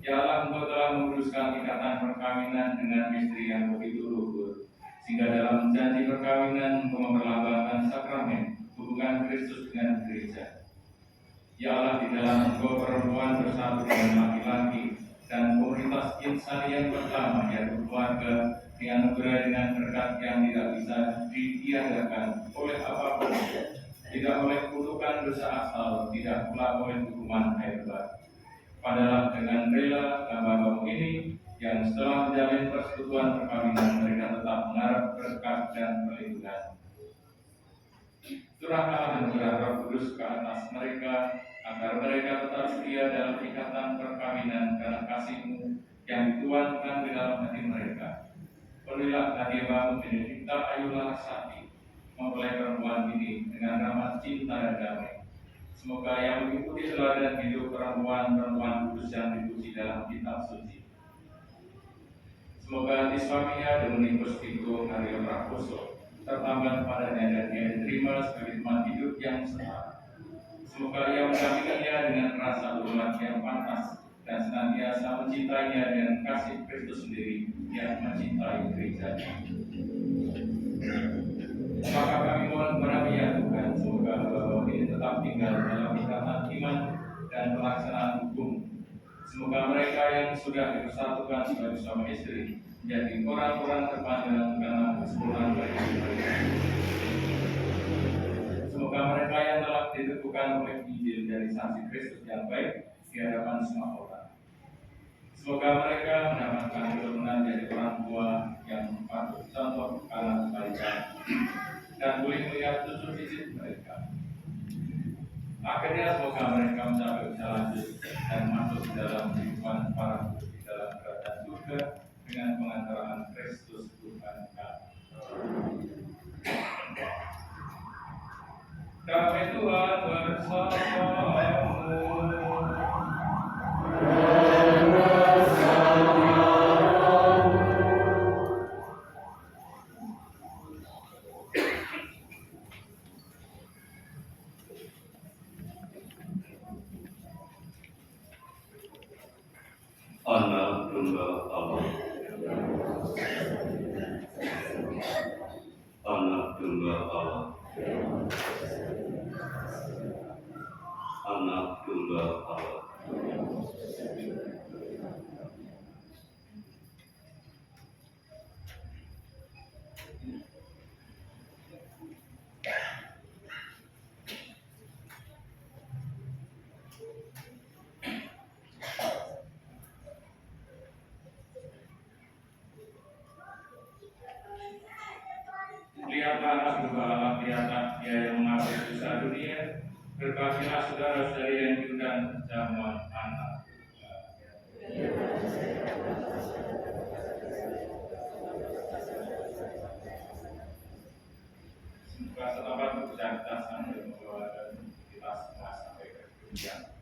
Ya Allah, Engkau telah menguruskan ikatan perkawinan dengan istri yang begitu luhur, sehingga dalam janji perkawinan Engkau memperlambangkan sakramen hubungan Kristus dengan gereja. Ya Allah, di dalam Engkau perempuan bersatu dengan laki-laki dan komunitas insan yang pertama yaitu keluarga dianugerah dengan berkat yang tidak bisa ditiadakan oleh apapun, tidak oleh kutukan dosa asal, tidak pula oleh hukuman air bah. Padahal dengan rela hamba-Mu ini yang setelah menjalin persekutuan perkawinan mereka tetap mengharap berkat dan perlindungan. Curahkanlah anugerah Roh Kudus ke atas mereka agar mereka tetap setia dalam ikatan perkawinan karena kasih-Mu yang dituangkan di dalam hati mereka. Penuhilah hadiah-Mu Benedikta Ayu Larasati mempelai perempuan ini dengan rahmat cinta dan damai. Semoga yang mengikuti teladan hidup perempuan-perempuan kudus yang dipuji dalam kitab suci. Semoga hati suaminya Dominikus Tito Mario Prakoso tertambat padanya dan ia diterima sebagai teman hidup yang setara. Semoga ia mendampinginya dengan rasa hormat yang pantas dan senantiasa mencintainya dengan kasih Kristus sendiri yang mencintai gereja-Nya. Maka kami mohon kepada Ya Tuhan, semoga hamba ini tetap tinggal dalam ikatan iman dan pelaksanaan hukum. Semoga mereka yang sudah dipersatukan sebagai suami istri menjadi orang-orang terpandang karena kesempurnaan mereka. Semoga mereka yang telah diteguhkan oleh Injil dari saksi Kristus yang baik di hadapan semua orang. Semoga mereka mendapatkan keturunan dari orang tua Akhirnya semoga mereka mencapai usaha lanjut dan masuk di dalam kehidupan para kudus di dalam kerajaan surga dengan pengantaraan Kristus Tuhan kami. Kami Tuhan bersamamu. Anak tunggal Allah, anak tunggal Allah, anak tunggal Allah. Lihatlah saudara, lihatlah dia yang mengambil dosa dunia. Berkasilah saudara-saudari yang diundang jamuan anak. Semoga selamat bekerja kita sambil membawa dan kita semua sampai ke dunia.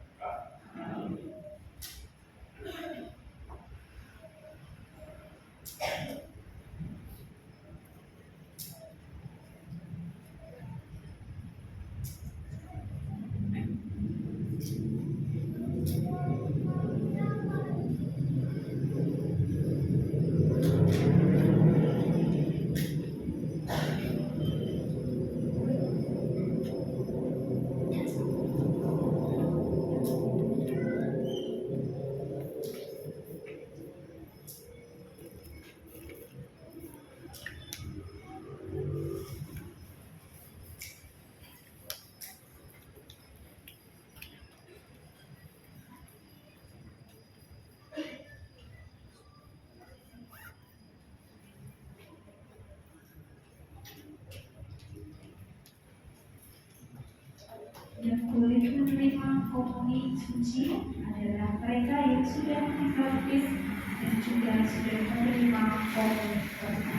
Yang boleh menerima komuni suci adalah mereka yang sudah dibaptis dan juga sudah menerima komuni pertama.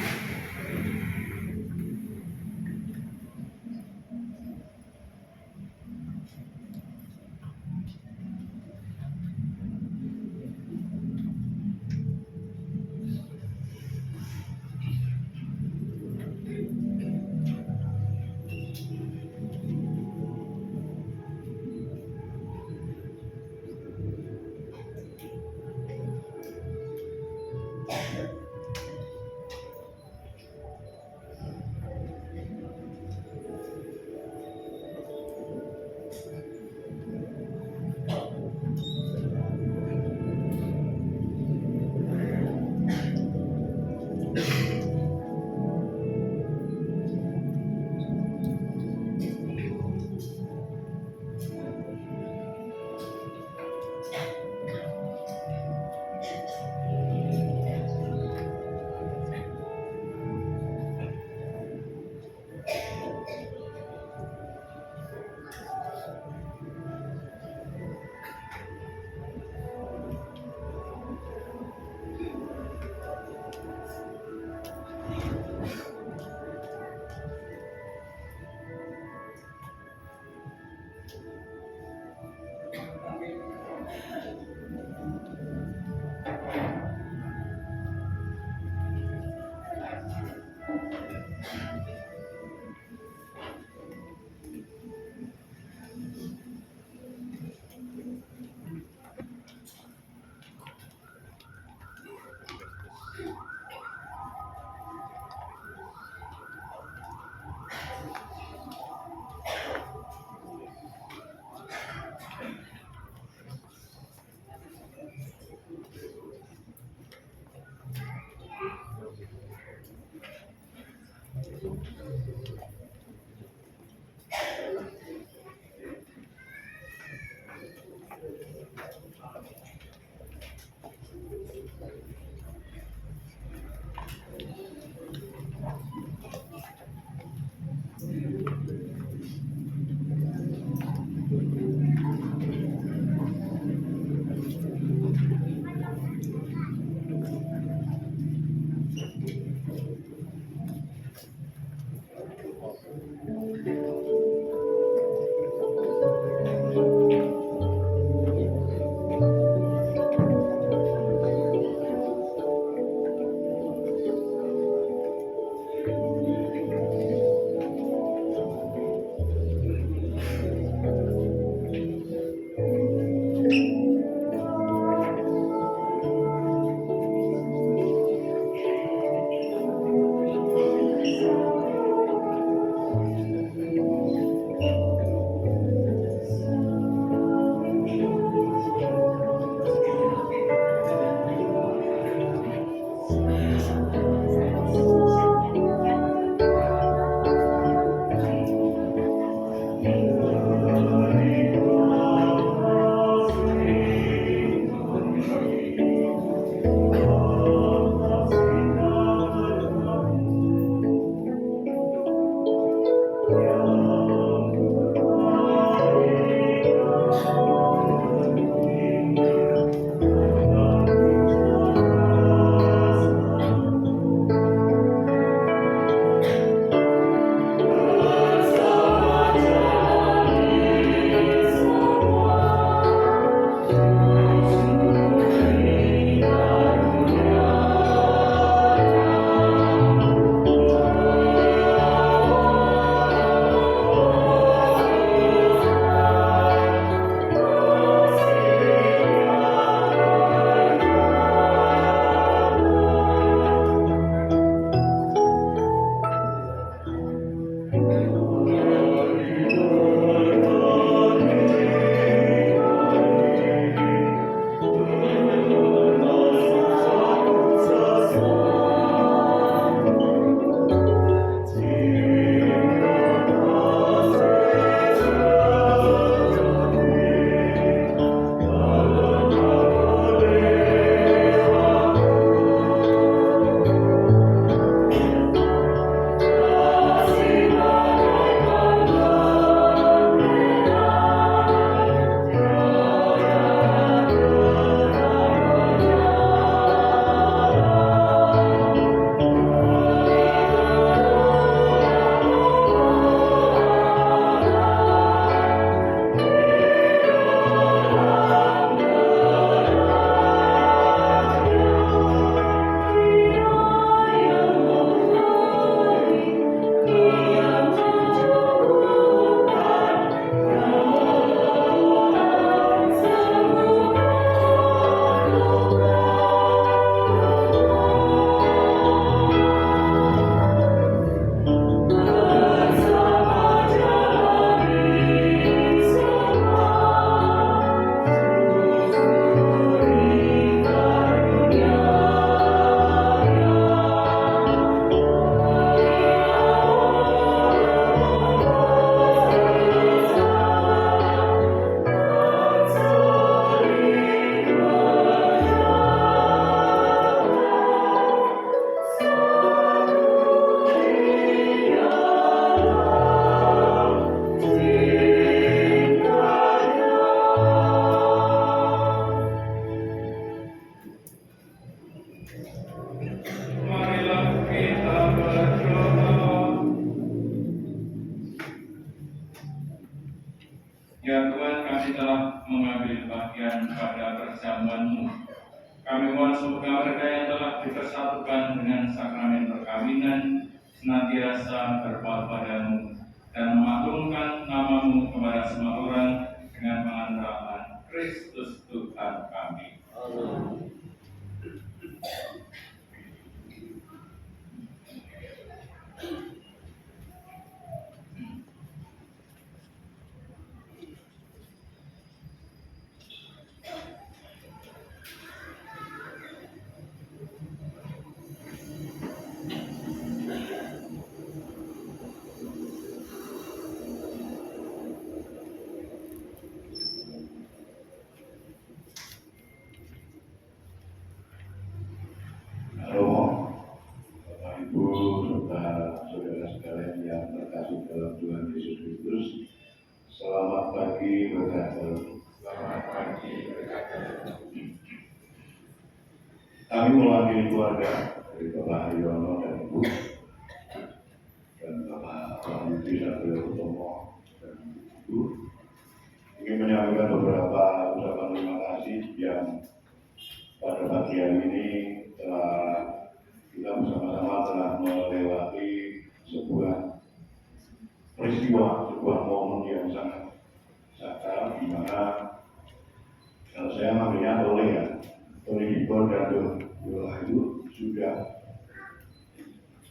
telah mengambil bagian pada perjamuanmu. Kami mohon semoga mereka yang telah dipersatukan dengan sakramen perkawinan senantiasa berbuat padamu dan memaklumkan namamu kepada semua orang dengan pengantaran Kristus Tuhan kami. Romo, Bapak Ibu, serta saudara sekalian yang terkasih dalam Tuhan Yesus Kristus, selamat pagi berkat Tuhan. Selamat pagi berkat Tuhan. Kami mewakili keluarga dari Bapak Haryono dan Ibu dan Bapak Yudi Satrio Utomo dan Ibu ingin menyampaikan beberapa ucapan terima kasih yang pada pagi hari ini telah kita bersama-sama telah melewati sebuah peristiwa, sebuah momen yang sangat sakral di mana kalau saya manggilnya Tole ya, Tole Dibor dan Dola itu sudah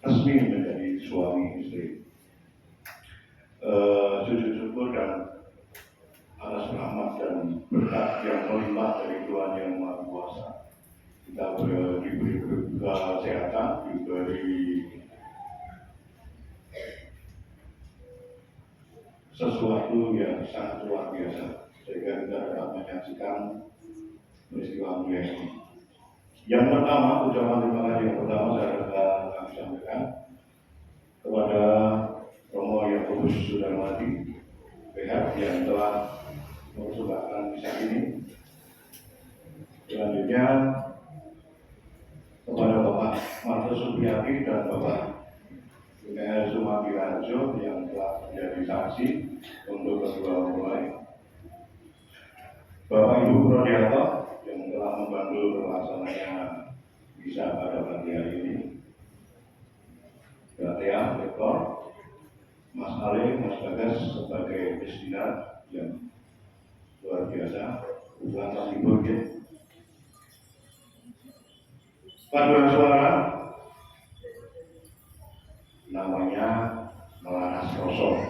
resmi menjadi suami istri. Sujud syukur dan atas rahmat dan berkat yang melimpah dari Tuhan yang Maha Kuasa. Kita diberi kesehatan, diberi sesuatu yang sangat luar biasa sehingga kita dapat menyaksikan peristiwa mulia ini. Yang pertama, ucapan terima kasih yang pertama kami sampaikan kepada Romo Yakobus Sudarmadi PH yang telah mempersembahkan misa ini. Selanjutnya kepada Bapak Marto Supriyadi dan Bapak Gubernur Sumadi Harjo yang telah menjadi saksi untuk kedua mempelai. Bapak Ibu Prodiato yang telah membantu terlaksananya misa pada pagi hari ini. Gatea, Rektor, Mas Ale, Mas Bagas sebagai pimpinan yang luar biasa. Tuhan kasih berkat. Paduan suara namanya Melanas Rosso,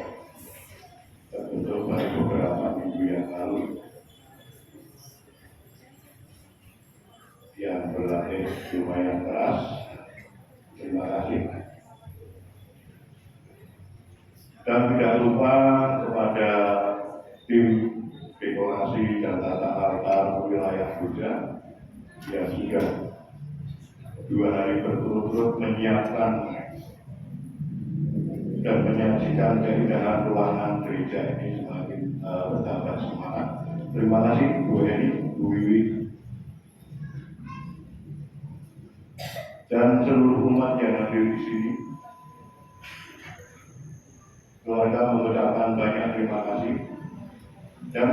terbentuk dari beberapa minggu yang lalu, yang berlatih lumayan keras. Terima kasih. Dan tidak lupa kepada tim dekorasi dan tata altar wilayah Buja yang sudah 2 hari berturut-turut menyiapkan dan menyaksikan keindahan ruangan gereja ini semakin bertambah semangat. Terima kasih Bu Eni, Bu Wiwi, dan seluruh umat yang hadir di sini. Keluarga mengucapkan banyak terima kasih dan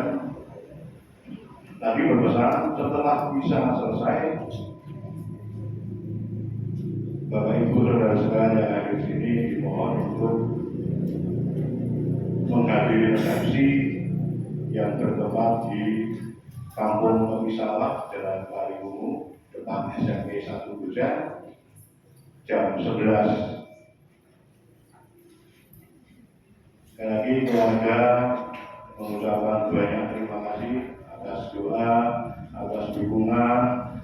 tadi berpesan setelah bisa selesai, Bapak Ibu saudara sekalian yang hadir di sini dimohon untuk menghadiri resepsi yang bertempat di Kampung Pemisawah Jalan Kaliwungu depan SMP 1 Buja jam 11. Sekali lagi keluarga mengucapkan banyak terima kasih atas doa, atas dukungan,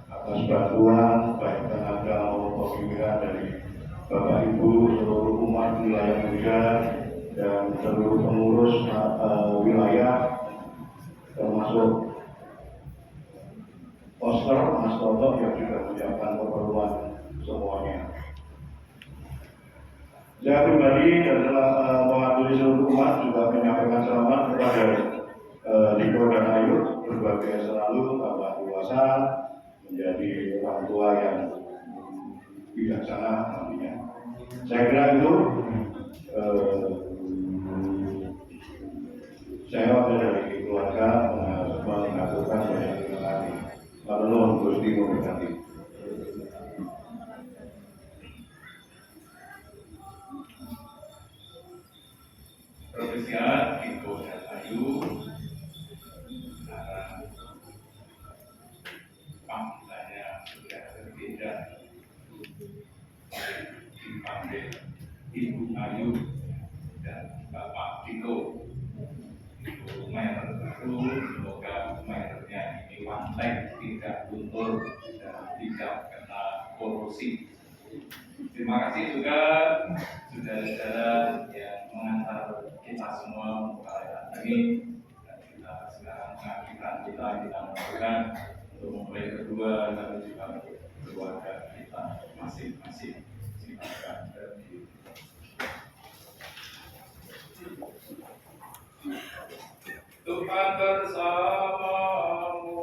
atas bantuan baik tenaga maupun pikiran dari Bapak Ibu, seluruh umat wilayah Buja dan seluruh pengurus wilayah, termasuk Oscar Mas Toto yang juga menyiapkan keperluan semuanya. Saya pribadi dan mewakili seluruh umat juga menyampaikan selamat kepada Diko dan Ayu, berbagai selalu tambah dewasa, menjadi orang tua yang bijaksana nantinya. Saya kira itu saya wakil dari keluarga memberkati. Profesiat Iko dan Ayu karena panggilannya sudah berbeda, dipanggil Ibu Ayu dan Bapak Iko. Itu merek baru, semoga mereknya ini one time, tidak luntur dan tidak kena korosi. Terima kasih juga saudara-saudara yang mengantar kita semua memperayaan ini, dan kita sekarang mengakhirkan kita melakukan untuk memulai kedua dan juga keluarga kita masing-masing. Silakan berdiri. Tuhan bersamamu.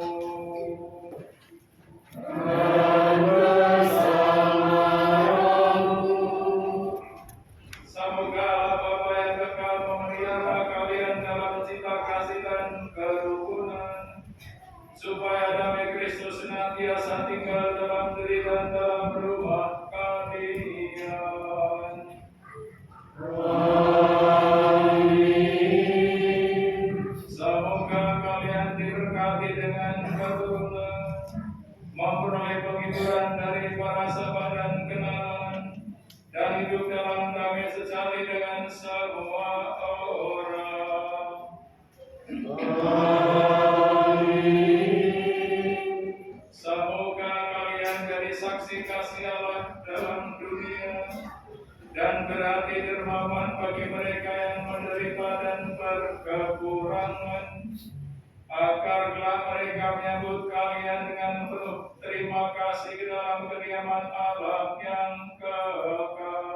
Semoga Bapa yang kekal memelihara kalian dalam cinta kasih dan kerukunan, supaya damai Kristus senantiasa tinggal dalam diri dan dalam rumah kalian. Semoga kalian diberkati dengan keturunan, memperoleh penghiburan dari para sahabat dan kenalan, dan hidup dalam damai sejati dengan semua orang. Semoga kalian jadi saksi kasih Allah dalam dunia, dan berarti dermawan bagi mereka yang menderita dan berkekurangan, agar kelak mereka menyambut kalian dengan penuh terima kasih ke dalam kediaman Allah yang kekal.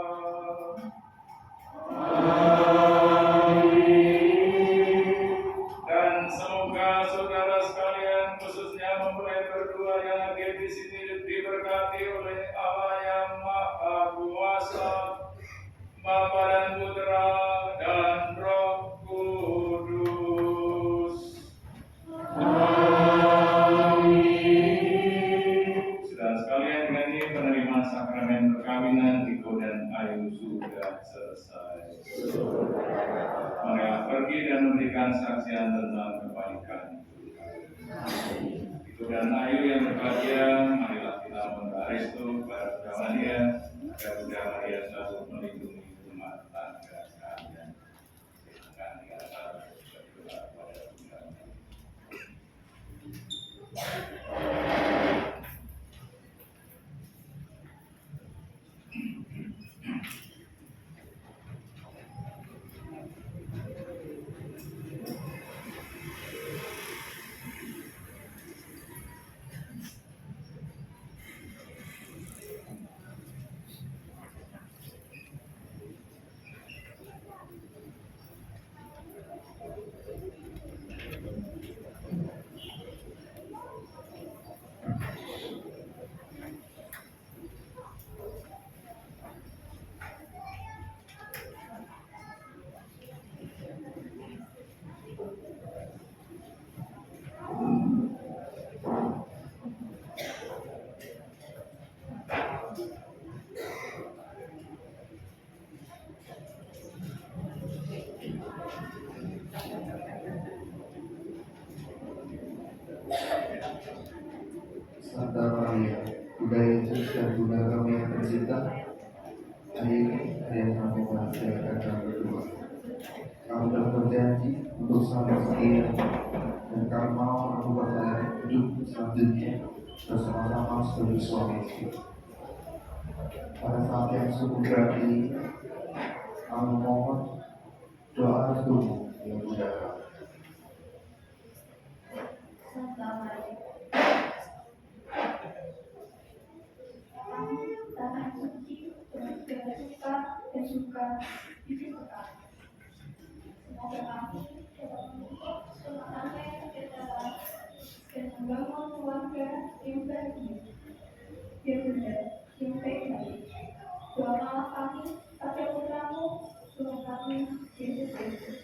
Dan semoga saudara sekalian, khususnya mempelai berdua yang hadir di sini, diberkati oleh Allah yang Maha Kuasa, Bapa dan Putra dan Roh Kudus. Saudara sekalian, dengan ini penerimaan sakramen perkawinan Iko dan Ayu sudah selesai. Marilah pergi dan memberikan saksian tentang kebaikan. Iko dan Ayu yang berbahagia, marilah kita memohon restu pada Bunda Maria, agar Bunda Maria selalu melindungi rumah tangga kalian. Silakan di atas berdoa pada Bunda Maria. Santa Maria, Bunda Yesus dan Bunda kami yang tercinta, hari ini hari yang kami menghasilkan kami berdua. Kamu telah berjanji untuk selalu setia, dan kamu mau aku berjalan hidup selanjutnya bersama-sama sebagai suami istri. Pada saat yang sungguh berat ini, kami mohon doa restumu yang Bunda kami. Santa Maria, tanah suci, dengan segala suka dan suka hidup kekal. Semoga kami dapat menutup rumah tangga yang berjalan dan membangun keluarga yang bahagia. Ya Bunda, yang baik-baik, doakanlah kami pada putramu, Tuhan kami, Yesus Kristus.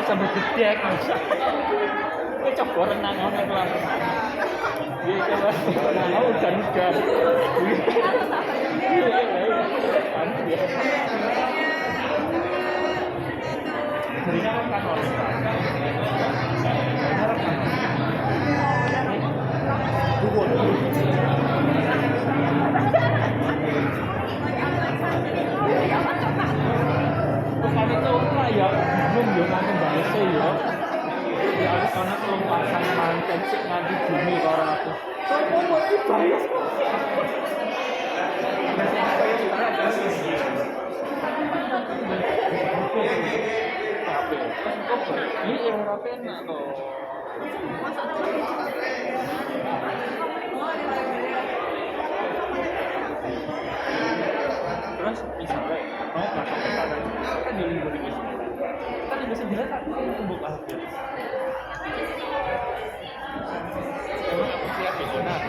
Sampai gede kan. Kowe coba renang ngono kelar. Iya coba. Mau udan-udan. Kami tuh ya bingung yo nang bahasa yo. Ya Karena kalau pasang manten sih nganti bumi kalau aku. Soalnya mau dibayar. Ini Eropa enak loh. Terus misalnya mau belakang pertama kan di libur ini kan libur 9 tak kumpul aja. Emang aku siap itu nah.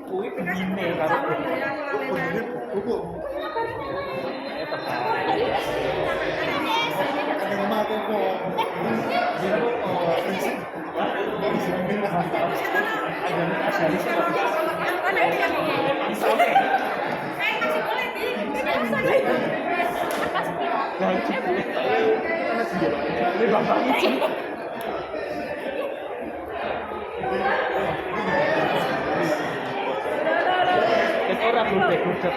Kuwi penine karo buku. Ada rumah koko. Orang gudeg-gudeg.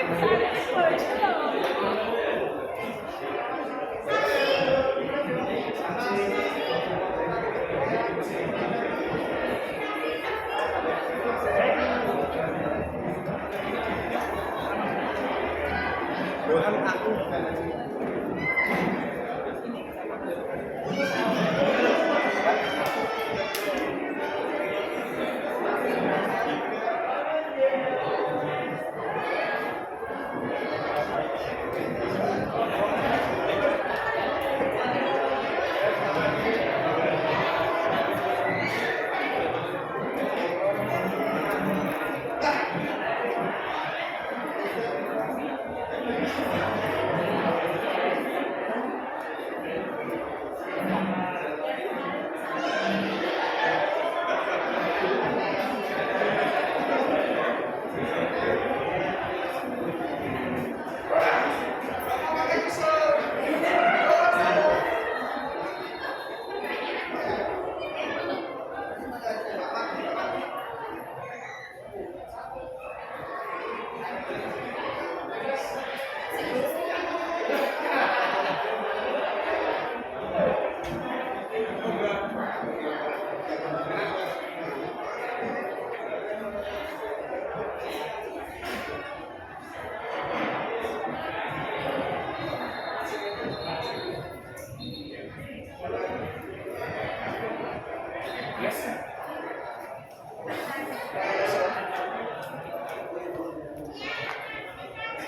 Doang aku. Yes.